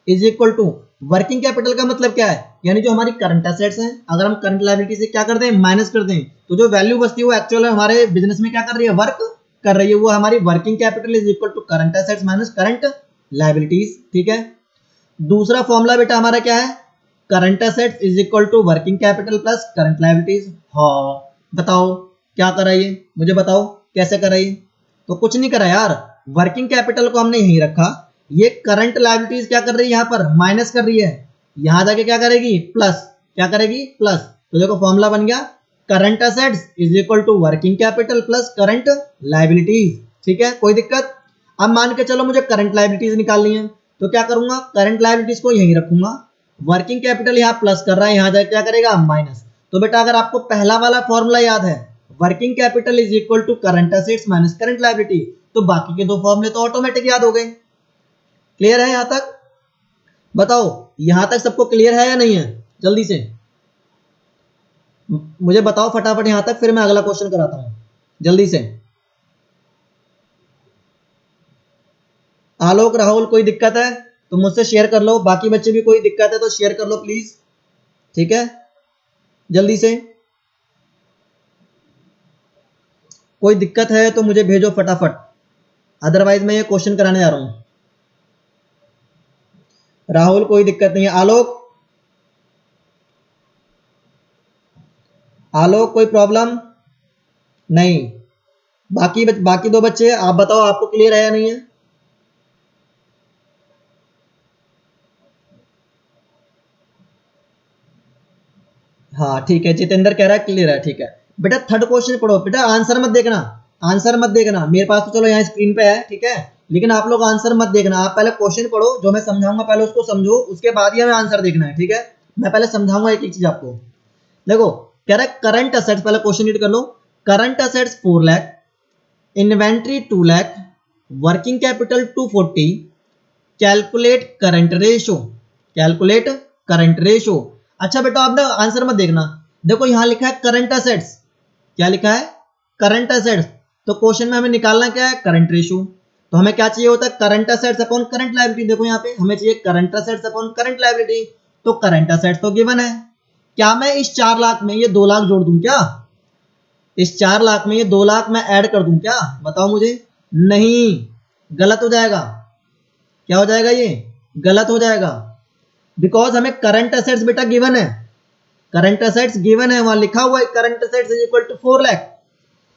is equal to, working capital का मतलब क्या है, यानी जो हमारी करंट एसेट्स हैं अगर हम करंट लायबिलिटी से क्या कर दें माइनस कर दें, तो जो वैल्यू बचती है वो एक्चुअल हमारे बिजनेस में क्या कर रही है वर्क कर रही है, वो हमारी working capital is equal to current assets minus current liabilities, ठीक है। दूसरा फॉर्मूला बेटा हमारा क्या है, current assets is equal to working capital plus current liabilities. हाँ बताओ क्या करा ये, मुझे बताओ कैसे करा ये, तो कुछ नहीं करा यार, वर्किंग कैपिटल को हमने यहीं रखा, ये करंट लायबिलिटीज क्या कर रही है यहाँ पर माइनस कर रही है, यहां जाके क्या करेगी प्लस, क्या करेगी प्लस। तो देखो फॉर्मूला बन गया current assets is equal to working capital plus current liabilities, ठीक है। कोई दिक्कत। अब मान के चलो मुझे करंट लायबिलिटीज निकालनी है, तो क्या करूंगा करंट लायबिलिटीज को यहीं रखूंगा, वर्किंग कैपिटल यहाँ प्लस कर रहा है, यहां जाके क्या करेगा माइनस। तो बेटा अगर आपको पहला वाला फॉर्मूला याद है working capital is equal to current assets minus current liability, तो बाकी के 2 फॉर्मूले तो ऑटोमेटिक याद हो गए। क्लियर है यहां तक, बताओ यहां तक सबको क्लियर है या नहीं है, जल्दी से मुझे बताओ फटाफट यहां तक, फिर मैं अगला क्वेश्चन कराता हूं जल्दी से। आलोक, राहुल कोई दिक्कत है तो मुझसे शेयर कर लो, बाकी बच्चे भी कोई दिक्कत है तो शेयर कर लो प्लीज, ठीक है जल्दी से। कोई दिक्कत है तो मुझे भेजो फटाफट, अदरवाइज मैं ये क्वेश्चन कराने जा रहा हूं। राहुल कोई दिक्कत नहीं है, आलोक, आलोक कोई प्रॉब्लम नहीं, बाकी 2 बच्चे आप बताओ आपको क्लियर है या नहीं है। हाँ ठीक है, जितेंद्र कह रहा है क्लियर है, ठीक है। बेटा थर्ड क्वेश्चन पढ़ो, बेटा आंसर मत देखना, आंसर मत देखना, मेरे पास तो चलो यहाँ स्क्रीन पे है, ठीक है, लेकिन आप लोग आंसर मत देखना, आप पहले क्वेश्चन पढ़ो, जो मैं समझाऊंगा पहले उसको समझो, उसके बाद ही हमें आंसर देखना है, ठीक है। मैं पहले समझाऊंगा एक एक चीज आपको। देखो कह रहा है करंट असेट्स, पहले क्वेश्चन रीड कर लो, current assets 4 lakh, inventory 2 lakh, working capital 240, calculate current ratio, calculate current ratio. अच्छा बेटा आप ना आंसर मत देखना, देखो यहां लिखा है करंट असेट्स, क्या लिखा है करंट असेट्स, तो क्वेश्चन में हमें निकालना क्या है करंट रेशो, तो हमें क्या चाहिए होता है current assets upon current liability. देखो यहाँ पे हमें चाहिए current assets upon current liability, तो करंट असेट्स तो गिवन है, क्या मैं इस 4 लाख में ये 2 लाख जोड़ दूं क्या, इस 4 लाख में ये 2 लाख मैं ऐड कर दूं क्या, बताओ मुझे, नहीं गलत हो जाएगा, क्या हो जाएगा ये गलत हो जाएगा, बिकॉज हमें करंट असेट्स बेटा गिवन है, करंट असेट्स गिवन है, वहां लिखा हुआ है current assets is equal to 4 lakh,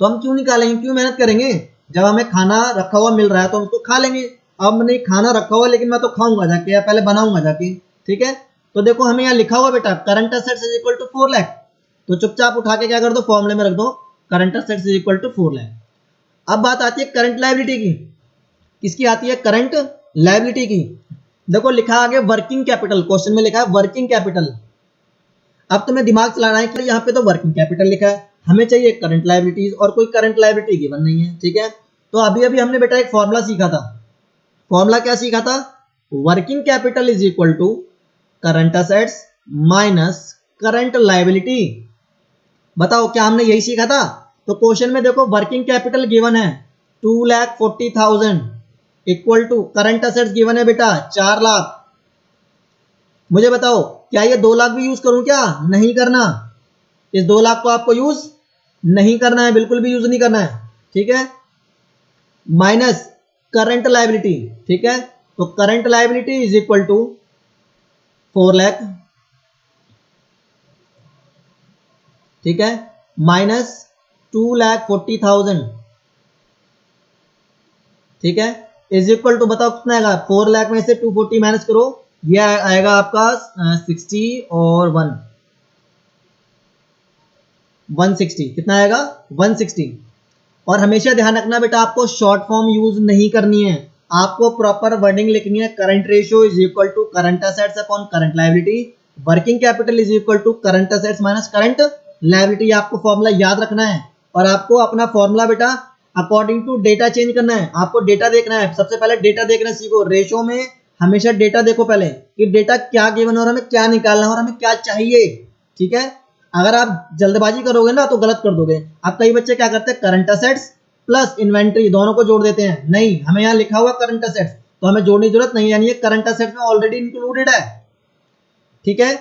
तो हम क्यों निकालेंगे, क्यों मेहनत करेंगे, जब हमें खाना रखा हुआ मिल रहा है तो हम उसको खा लेंगे। अब नहीं खाना रखा हुआ लेकिन मैं तो खाऊंगा जाके या पहले बनाऊंगा जाके, ठीक है। तो देखो हमें यहाँ लिखा हुआ बेटा current assets is equal to 4 lakh, तो चुपचाप उठा के क्या कर दो फॉर्मूले में रख दो current assets is equal to 4 lakh. अब बात आती है करंट लायबिलिटी की, किसकी आती है करंट लायबिलिटी की। देखो लिखा आगे वर्किंग कैपिटल, क्वेश्चन में लिखा है वर्किंग कैपिटल, अब तुम्हें दिमाग चलाना है कि यहाँ पे तो वर्किंग कैपिटल लिखा है, हमें चाहिए करंट लायबिलिटीज और कोई करंट लायबिलिटी गिवन नहीं है, ठीक है। तो अभी अभी हमने बेटा एक फॉर्मूला सीखा था, फॉर्मूला क्या सीखा था, working capital is equal to current assets minus current liability. बताओ क्या हमने यही सीखा था? तो क्वेश्चन में देखो वर्किंग कैपिटल गिवन है 2,40,000 equal to current assets given है बेटा 4 लाख। मुझे बताओ क्या ये 2 लाख भी यूज करूं क्या? नहीं करना। इस 2 लाख को आपको यूज नहीं करना है, बिल्कुल भी यूज नहीं करना है, ठीक है। माइनस करंट लायबिलिटी, ठीक है। तो current liability is equal to 4 lakh, ठीक है, माइनस 2,40,000, ठीक है, इज इक्वल टू बताओ कितना आएगा? 4 लाख में से 240 माइनस करो, ये आएगा आपका 60 और 160, कितना आएगा? 160। और हमेशा ध्यान रखना बेटा आपको शॉर्ट फॉर्म यूज नहीं करनी है, आपको प्रॉपर वर्डिंग लिखनी है। Current ratio is equal to current assets upon current liability, working capital is equal to current assets minus current liability. आपको फॉर्मूला याद रखना है और आपको अपना फॉर्मूला बेटा अकॉर्डिंग टू डेटा चेंज करना है। आपको डेटा देखना है, सबसे पहले डेटा देखना सीखो। रेशो में हमेशा डेटा देखो पहले कि डेटा क्या गिवन है और हमें क्या निकालना है और हमें क्या चाहिए, ठीक है। अगर आप जल्दबाजी करोगे ना तो गलत कर दोगे। अब कई बच्चे क्या करते हैं, करंट असेट्स प्लस इन्वेंट्री दोनों को जोड़ देते हैं। नहीं, हमें यहाँ लिखा हुआ करंट असेट्स, तो हमें जोड़ने की जरूरत नहीं, यानी ये करंट असेट्स में ऑलरेडी इंक्लूडेड है, ठीक है।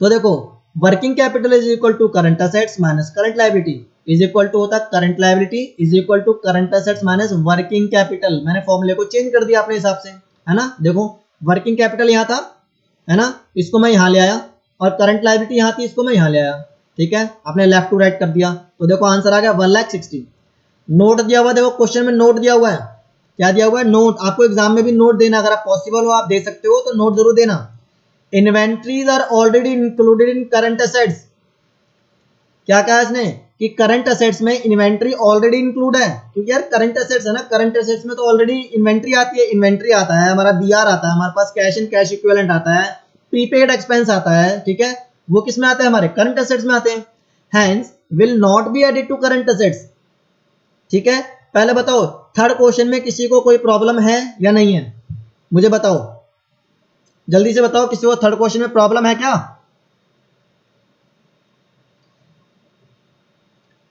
तो देखो working capital is equal to current assets minus current liability is equal to होता है current liability is equal to current assets minus working capital. मैंने फॉर्मूले को चेंज कर दिया अपने हिसाब से, है ना। देखो वर्किंग कैपिटल यहाँ था, है ना, इसको मैं यहाँ ले आया, और करंट लायबिलिटी यहाँ थी, इसको मैं यहाँ ले आया, ठीक है। आपने लेफ्ट टू राइट कर दिया, तो देखो आंसर आ गया 1,60,000। नोट दिया हुआ, देखो क्वेश्चन में नोट दिया हुआ है, क्या दिया हुआ है? नोट। आपको एग्जाम में भी नोट देना, अगर आप पॉसिबल हो आप दे सकते हो तो नोट जरूर देना। Inventories are already included in current assets. क्या कहा इसने कि करंट असेट्स में इन्वेंट्री ऑलरेडी इंक्लूड है, क्योंकि यार करंट असेट्स है ना, करंट असेट्स में तो ऑलरेडी इन्वेंट्री आती है। इन्वेंट्री आता है हमारा, बीआर आता है हमारे पास, कैश एंड कैश इक्विवेलेंट आता है, प्रीपेड एक्सपेंस आता है, ठीक है। वो किस में आते हैं? हमारे करंट असेट्स में आते हैं। Hence will not be added to current assets, ठीक है। पहले बताओ थर्ड क्वेश्चन में किसी को कोई प्रॉब्लम है या नहीं है? मुझे बताओ, जल्दी से बताओ, किसी को थर्ड क्वेश्चन में प्रॉब्लम है क्या?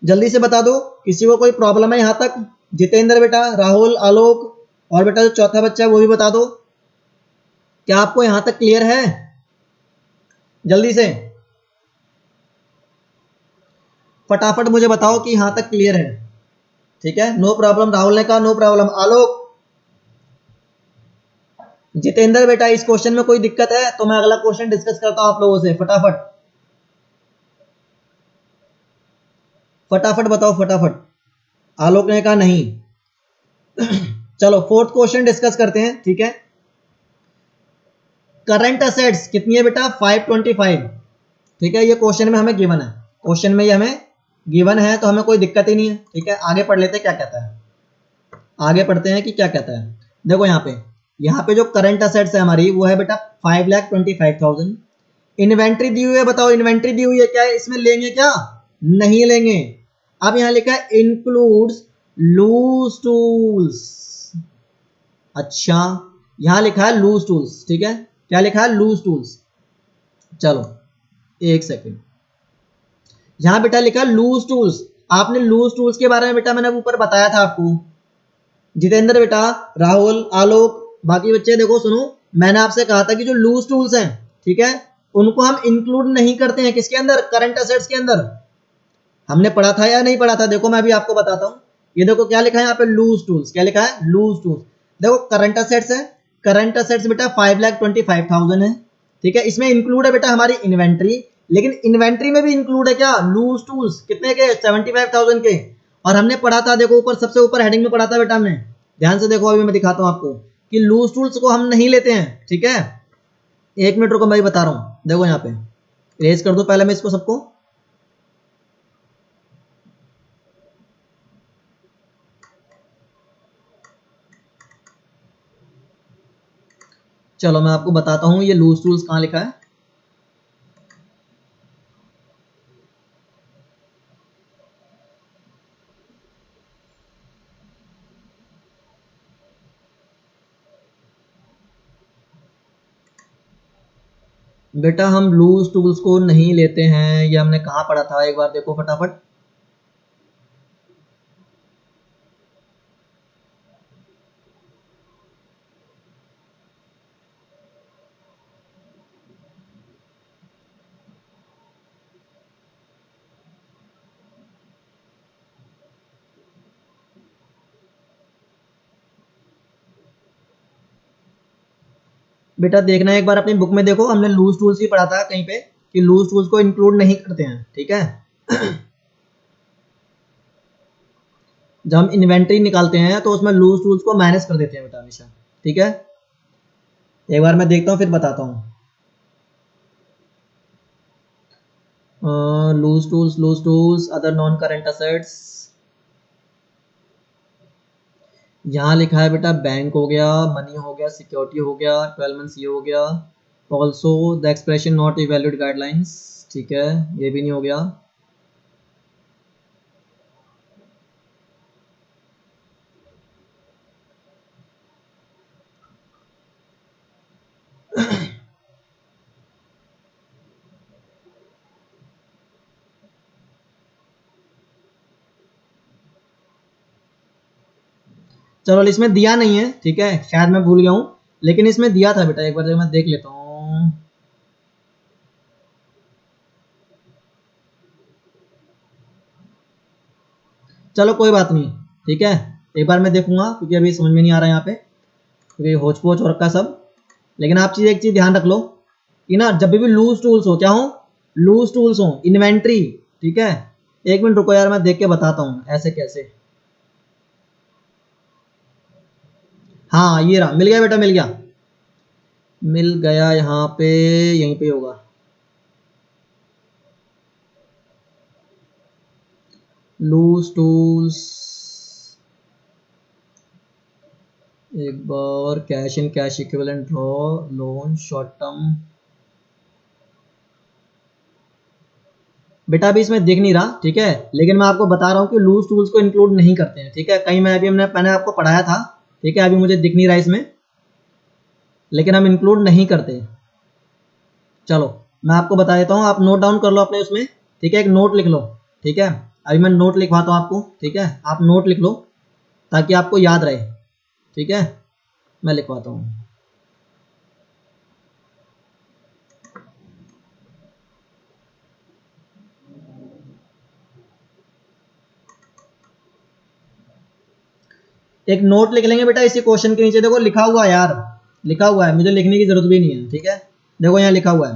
जल्दी से बता दो, किसी को कोई प्रॉब्लम है यहां तक? जितेंद्र बेटा, राहुल, आलोक, और बेटा जो चौथा बच्चा है वो भी बता दो। क्या आपको यहां तक क्लियर है? जल्दी से फटाफट मुझे बताओ कि यहां तक क्लियर है, ठीक है। नो प्रॉब्लम, राहुल ने कहा नो प्रॉब्लम। आलोक, जितेंद्र बेटा, इस क्वेश्चन में कोई दिक्कत है तो मैं अगला क्वेश्चन डिस्कस करता हूं आप लोगों से। फटाफट फटाफट बताओ, फटाफट। आलोक ने कहा नहीं। चलो फोर्थ क्वेश्चन डिस्कस करते हैं, ठीक है। करंट असेट्स कितनी है बेटा? 525, ठीक है। ये क्वेश्चन में हमें गिवन है, क्वेश्चन में ये हमें गिवन है, तो हमें कोई दिक्कत ही नहीं है, ठीक है। आगे पढ़ लेते हैं क्या कहता है, आगे पढ़ते हैं कि क्या कहता है। देखो यहाँ पे जो करंट असेट्स है हमारी वो है बेटा 5,25,000। इन्वेंट्री दी हुई है, बताओ इन्वेंट्री दी हुई है, क्या इसमें लेंगे क्या? नहीं लेंगे। अब यहाँ लिखा है इंक्लूड्स लूज टूल्स। अच्छा, यहां लिखा है लूज टूल्स, ठीक है। क्या लिखा है? Loose tools. चलो एक सेकेंड, यहां बेटा लिखा है लूज टूल्स। आपने लूज टूल्स के बारे में बेटा मैंने ऊपर बताया था आपको। जितेंद्र बेटा, राहुल, आलोक, बाकी बच्चे देखो सुनो, मैंने आपसे कहा था कि जो लूज टूल्स हैं, ठीक है, उनको हम इंक्लूड नहीं करते हैं किसके अंदर? करंट असेट्स के अंदर। हमने पढ़ा था या नहीं पढ़ा था? देखो मैं भी आपको बताता हूं। ये देखो क्या लिखा है यहाँ पे, लूज टूल्स। क्या लिखा है? Loose tools. देखो करंट असेट्स है, करंट असेट्स बेटा 5,25,000 है, ठीक है। इसमें इंक्लूड है बेटा हमारी इन्वेंट्री, लेकिन इन्वेंट्री में भी इंक्लूड है क्या? Loose tools. कितने के? 75,000 के। और हमने पढ़ा था, देखो ऊपर सबसे ऊपर हेडिंग में पढ़ा था बेटा हमने, ध्यान से देखो, अभी मैं दिखाता हूं आपको कि लूज टूल्स को हम नहीं लेते हैं, ठीक है। एक मिनट रुको, मैं बता रहा हूं। देखो यहाँ पे इरेज कर दो पहले मैं इसको सबको। चलो मैं आपको बताता हूं ये लूज टूल्स कहां लिखा है। बेटा हम लूज टूल्स को नहीं लेते हैं, ये हमने कहाँ पढ़ा था, एक बार देखो फटाफट। बेटा देखना एक बार अपनी बुक में देखो, हमने लूज टूल्स ही पढ़ा था कहीं पे कि लूज टूल्स को इंक्लूड नहीं करते हैं, ठीक है। जब हम इन्वेंटरी निकालते हैं तो उसमें लूज टूल्स को माइनस कर देते हैं बेटा हमेशा, ठीक है। एक बार मैं देखता हूँ फिर बताता हूँ। Loose tools other non current assets, यहाँ लिखा है बेटा बैंक हो गया, मनी हो गया, सिक्योरिटी हो गया, 12 मंथ्स ये हो गया, also the expression not evaluated guidelines, ठीक है, ये भी नहीं हो गया। चलो इसमें दिया नहीं है, ठीक है, शायद मैं भूल गया हूँ, लेकिन इसमें दिया था बेटा, एक बार मैं देख लेता हूँ। चलो कोई बात नहीं, ठीक है, एक बार मैं देखूंगा क्योंकि अभी समझ में नहीं आ रहा है यहाँ पे, क्योंकि होच पोच हो रखा सब। लेकिन आप एक चीज ध्यान रख लो कि ना, जब भी लूज टूल्स हो, क्या हो, लूज टूल्स हो, इन्वेंट्री, ठीक है। एक मिनट रुको यार, मैं देख के बताता हूँ ऐसे कैसे। हाँ ये रहा, मिल गया बेटा, मिल गया, मिल गया, यहाँ पे यहीं पे होगा। लूज टूल्स, एक बार cash in cash equivalent draw, loan, short term. बेटा अभी इसमें दिख नहीं रहा, ठीक है, लेकिन मैं आपको बता रहा हूँ कि लूज टूल्स को इंक्लूड नहीं करते हैं, ठीक है। कहीं मैं अभी मैंने आपको पढ़ाया था, ठीक है, अभी मुझे दिख नहीं रहा इसमें, लेकिन हम इंक्लूड नहीं करते। चलो मैं आपको बता देता हूँ, आप नोट डाउन कर लो अपने उसमें, ठीक है, एक नोट लिख लो, ठीक है। अभी मैं नोट लिखवाता हूँ आपको, ठीक है, आप नोट लिख लो ताकि आपको याद रहे, ठीक है, मैं लिखवाता हूँ। एक नोट लिख लेंगे बेटा, इसी क्वेश्चन के नीचे देखो लिखा हुआ है यार, लिखा हुआ है, मुझे लिखने की जरूरत भी नहीं है, ठीक है। देखो यहाँ लिखा हुआ है,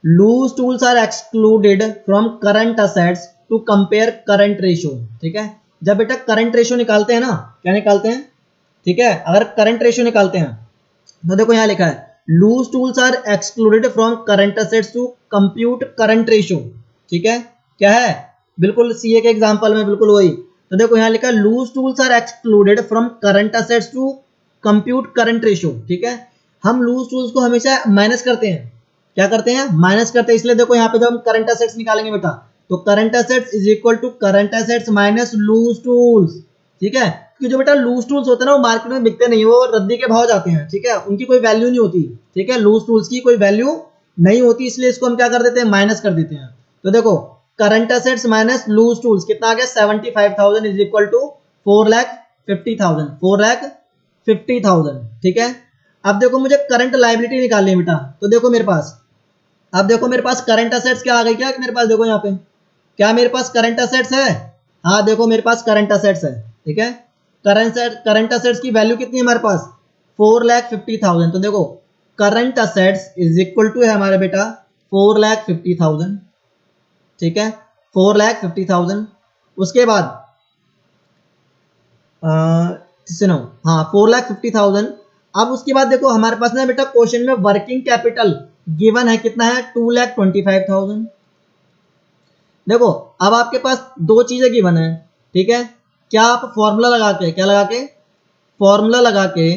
loose tools are excluded from current assets to compare current ratio, ठीक है। जब बेटा करंट रेशियो निकालते हैं ना, क्या निकालते हैं, ठीक है, अगर करंट रेशियो निकालते हैं तो देखो यहाँ लिखा है, loose tools are excluded from current assets to compute current ratio, ठीक है, क्या है, बिल्कुल सीए के एग्जांपल में बिल्कुल वही। तो देखो यहाँ लिखा है, loose tools are excluded from current assets to compute current ratio, ठीक है। हम लूज टूल्स को हमेशा माइनस करते हैं, क्या करते हैं, माइनस करते हैं, इसलिए देखो यहाँ पे जब हम करंट असेट्स निकालेंगे बेटा, तो current assets is equal to current assets minus loose tools, ठीक है। कि जो बेटा लूज टूल्स होते हैं ना, वो मार्केट में बिकते नहीं, वो रद्दी के भाव जाते हैं, ठीक है, उनकी कोई वैल्यू नहीं होती, ठीक है, लूज टूल्स की कोई वैल्यू नहीं होती, इसलिए इसको हम क्या कर देते हैं, माइनस कर देते हैं। तो देखो current assets minus loose tools कितना आ गया, 75,000 इज इक्वल टू 4,50,000, 4,50,000, ठीक है। अब देखो मुझे करंट लायबिलिटी निकालनी है बेटा, तो देखो मेरे पास, अब देखो मेरे पास करंट असेट्स क्या आ गई, क्या मेरे पास, देखो यहाँ पे क्या मेरे पास करंट असेट्स है, हाँ देखो मेरे पास करंट असेट्स है, ठीक है। करंट असेट्स की वैल्यू कितनी है हमारे पास, 4,50,000। तो देखो current assets is equal to है हमारे बेटा 4,50,000, ठीक है, 4,50,000। उसके बाद सुनो, हाँ 4,50,000। अब उसके बाद देखो हमारे पास ना बेटा क्वेश्चन में वर्किंग कैपिटल गिवन है, कितना है, 2,25,000। देखो अब आपके पास दो चीजें गिवन है, ठीक है, क्या आप फॉर्मूला लगा के, क्या लगा के, फॉर्मूला लगा के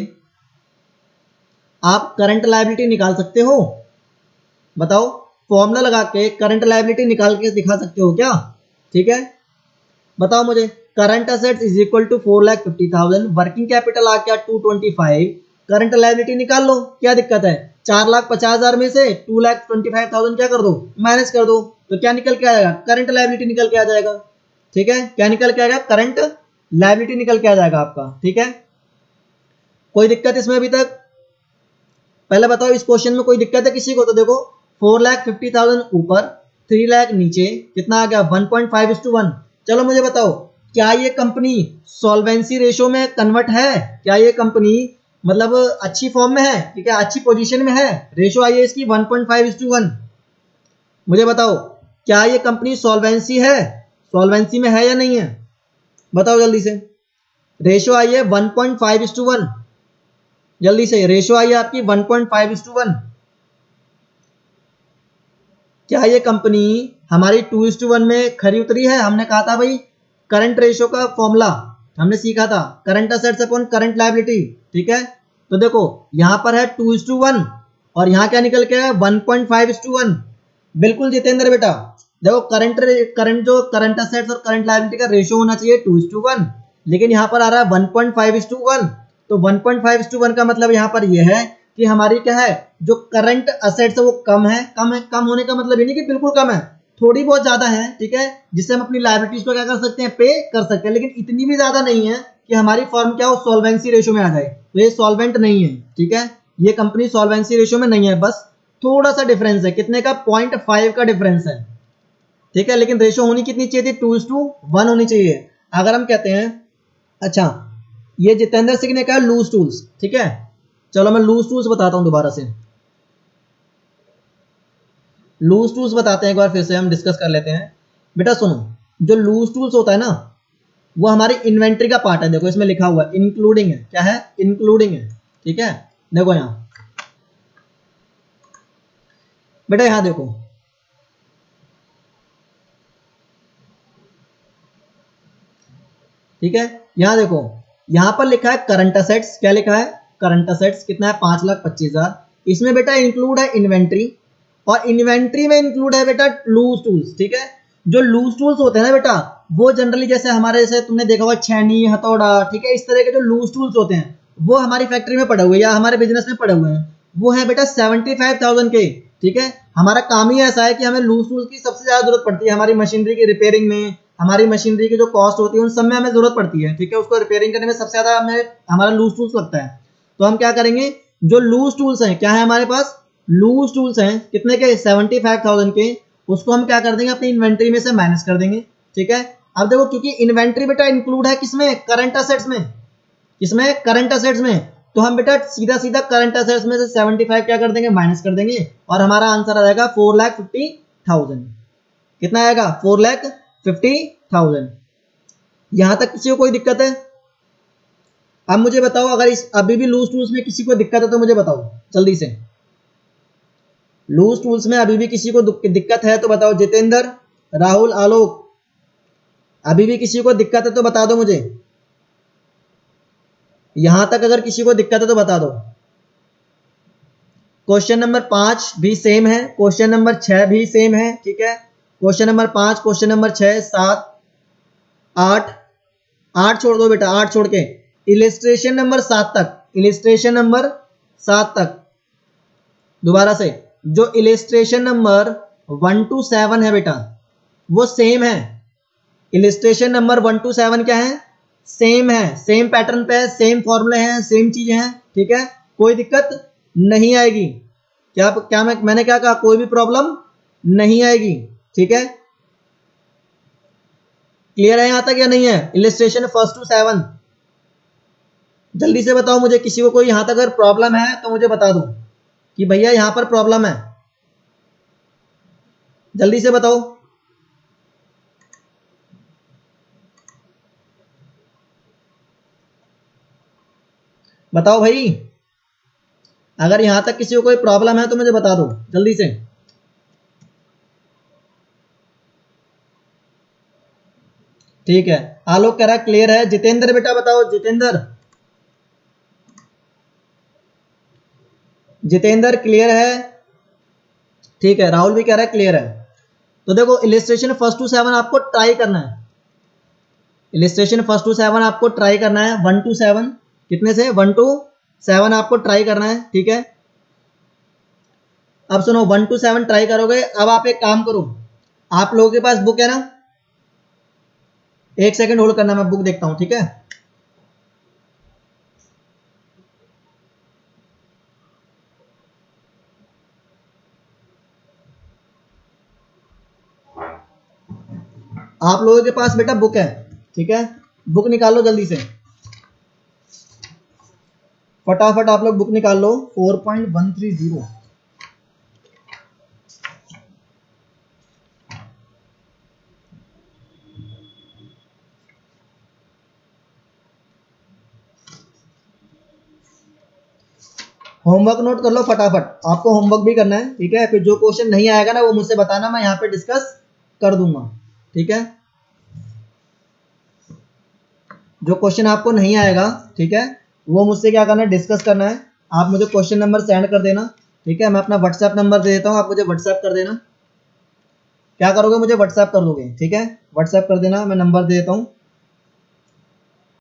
आप करंट लायबिलिटी निकाल सकते हो, बताओ, फॉर्मूला लगा के करंट लायबिलिटी निकाल के दिखा सकते हो क्या, ठीक है, बताओ मुझे। Current assets is equal to 4,50,000, working capital आ गया 225, करंट लायबिलिटी निकाल लो, क्या दिक्कत है, 4,50,000 में से 2,25,000 क्या कर दो, माइनस कर दो, तो क्या निकल के आ जाएगा, करंट लायबिलिटी निकल के आ जाएगा। ठीक है, क्या निकल के आएगा, करंट लायबिलिटी निकल के आ जाएगा आपका। ठीक है, कोई दिक्कत इसमें अभी तक? पहले बताओ इस क्वेश्चन में कोई दिक्कत है किसी को? तो देखो 4,50,000 ऊपर, 3 लाख नीचे, कितना आ गया 1.5:1। चलो मुझे बताओ, क्या ये कंपनी सॉल्वेंसी रेशो में कन्वर्ट है? क्या ये कंपनी मतलब अच्छी फॉर्म में है, ठीक है, अच्छी पोजीशन में है? रेशो आई है इसकी 1.5:1। मुझे बताओ क्या ये कंपनी सॉल्वेंसी है, सॉल्वेंसी में है या नहीं है? बताओ जल्दी से। रेशो आई है 1.5:1, जल्दी से, रेशो आई है आपकी 1.5:1। क्या ये कंपनी हमारी 2:1 में खरी उतरी है? हमने कहा था भाई करंट रेशो का फॉर्मूला हमने सीखा था, current assets upon current liability. ठीक है, तो देखो यहां पर है 2:1 और यहां क्या निकल के है 1.5:1। बिल्कुल जितेंद्र बेटा, देखो करंट जो करंट असेट्स और करंट लायबिलिटी का रेशो होना चाहिए 2:1, लेकिन यहां पर आ रहा है 1.5:1। तो 1.5:1 का मतलब यहां पर यह है कि हमारी क्या है, जो करंट असेट्स है वो कम है। कम होने का मतलब ये नहीं कि बिल्कुल कम है, थोड़ी बहुत ज्यादा है। ठीक है, जिससे हम अपनी लायबिलिटीज को क्या कर सकते हैं, पे कर सकते हैं, लेकिन इतनी भी ज्यादा नहीं है कि हमारी फर्म क्या हो सॉल्वेंसी रेशो में आ जाए। तो ये सॉल्वेंट नहीं है। ठीक है, ये कंपनी सॉल्वेंसी रेशो में नहीं है, बस थोड़ा सा डिफरेंस है, कितने का, 0.5 का डिफरेंस है। ठीक है, लेकिन रेशो होनी कितनी चाहिए थी, 2:1 होनी चाहिए। अगर हम कहते हैं, अच्छा ये जितेंद्र सिंह ने कहा लूज टूल्स, ठीक है, चलो मैं लूज टूल्स बताता हूं दोबारा से। लूज टूल्स बताते हैं एक बार फिर से, हम डिस्कस कर लेते हैं। बेटा सुनो, जो लूज टूल्स होता है ना, वो हमारी इन्वेंट्री का पार्ट है। देखो इसमें लिखा हुआ है इंक्लूडिंग है, क्या है, इंक्लूडिंग है। ठीक है, देखो यहां बेटा, यहां देखो, ठीक है, यहां देखो, यहां पर लिखा है करंट असेट्स। क्या लिखा है, करंट असेट्स कितना है, 5,25,000। इसमें बेटा इंक्लूड है इन्वेंट्री, और इन्वेंट्री में इंक्लूड है बेटा लूज टूल्स। ठीक है, जो लूज टूल्स होते हैं ना बेटा, वो जनरली जैसे हमारे, जैसे तुमने देखा होगा छैनी, हथौड़ा, ठीक है, इस तरह के जो लूज टूल्स होते हैं वो हमारी फैक्ट्री में पड़े हुए या हमारे बिजनेस में पड़े हुए हैं, वो है बेटा 75,000 के। ठीक है, हमारा काम ही ऐसा है कि हमें लूज टूल्स की सबसे ज्यादा जरूरत पड़ती है हमारी मशीनरी की रिपेयरिंग में, हमारी मशीनरी की जो कॉस्ट होती है उन सब में हमें जरूरत पड़ती है। ठीक है, उसको रिपेयरिंग करने में सबसे ज्यादा हमें हमारा लूज टूल्स लगता है। तो हम क्या करेंगे, जो लूज टूल्स हैं, क्या है हमारे पास, लूज टूल्स हैं, कितने के, 75,000 के, उसको हम क्या कर देंगे, अपनी इन्वेंट्री में से माइनस कर देंगे। ठीक है, अब देखो क्योंकि इन्वेंट्री बेटा इंक्लूड है किसमें, करंट असेट्स में, किसमें, करंट असेट्स में, तो हम बेटा सीधा सीधा करंट असेट्स में से 75 क्या कर देंगे, माइनस कर देंगे, और हमारा आंसर आ जाएगा 4,50,000। कितना आएगा, 4,50,000। यहां तक किसी को कोई दिक्कत है? अब मुझे बताओ, अगर इस अभी भी लूज टूल्स में किसी को दिक्कत है तो मुझे बताओ जल्दी से। लूज टूल्स में अभी भी किसी को दिक्कत है तो बताओ, जितेंद्र, राहुल, आलोक, अभी भी किसी को दिक्कत है तो बता दो मुझे। यहां तक अगर किसी को दिक्कत है तो बता दो। क्वेश्चन नंबर 5 भी सेम है, क्वेश्चन नंबर 6 भी सेम है। ठीक है, क्वेश्चन नंबर 5, क्वेश्चन नंबर 6, 7, 8, 8 छोड़ दो बेटा, 8 छोड़ के इलिस्ट्रेशन नंबर 7 तक, इलिस्ट्रेशन नंबर 7 तक, दोबारा से, जो इलिस्ट्रेशन नंबर 1 to 7 है बेटा वो सेम है। इलिस्ट्रेशन नंबर 1 to 7 क्या है, सेम है, सेम पैटर्न पे है, सेम फॉर्मूले हैं, सेम चीजें हैं। ठीक है, कोई दिक्कत नहीं आएगी। क्या क्या मैंने क्या कहा, कोई भी प्रॉब्लम नहीं आएगी। ठीक है, क्लियर है यहां तक या नहीं है, इलिस्ट्रेशन 1 to 7? जल्दी से बताओ मुझे, किसी को कोई यहां तक अगर प्रॉब्लम है तो मुझे बता दो कि भैया यहां पर प्रॉब्लम है, जल्दी से बताओ। बताओ भाई, अगर यहां तक किसी को कोई प्रॉब्लम है तो मुझे बता दो जल्दी से। ठीक है, आलोक कह रहा क्लियर है। जितेंद्र बेटा बताओ, जितेंद्र, जितेंद्र क्लियर है? ठीक है, राहुल भी कह रहा है क्लियर है। तो देखो इलिस्ट्रेशन 1 to 7 आपको ट्राई करना है, इलिस्ट्रेशन 1 to 7 आपको ट्राई करना है, 1 to 7, कितने से, 1 to 7 आपको ट्राई करना है। ठीक है, अब सुनो 1 to 7 ट्राई करोगे। अब आप एक काम करो, आप लोगों के पास बुक है ना, एक सेकंड होल्ड करना, मैं बुक देखता हूं, ठीक है। आप लोगों के पास बेटा बुक है, ठीक है, बुक निकाल लो जल्दी से, फटाफट आप लोग बुक निकाल लो। 4.130 होमवर्क नोट कर लो फटाफट, आपको होमवर्क भी करना है, ठीक है। फिर जो क्वेश्चन नहीं आएगा ना वो मुझसे बताना, मैं यहाँ पे डिस्कस कर दूंगा, ठीक है। जो क्वेश्चन आपको नहीं आएगा, ठीक है, वो मुझसे क्या करना है, डिस्कस करना है। आप मुझे क्वेश्चन नंबर सेंड कर देना, ठीक है। मैं अपना व्हाट्सएप नंबर दे देता हूँ, आप मुझे व्हाट्सएप कर देना। क्या करोगे, मुझे व्हाट्सएप कर दोगे, ठीक है, व्हाट्सएप कर देना, मैं नंबर दे देता हूँ।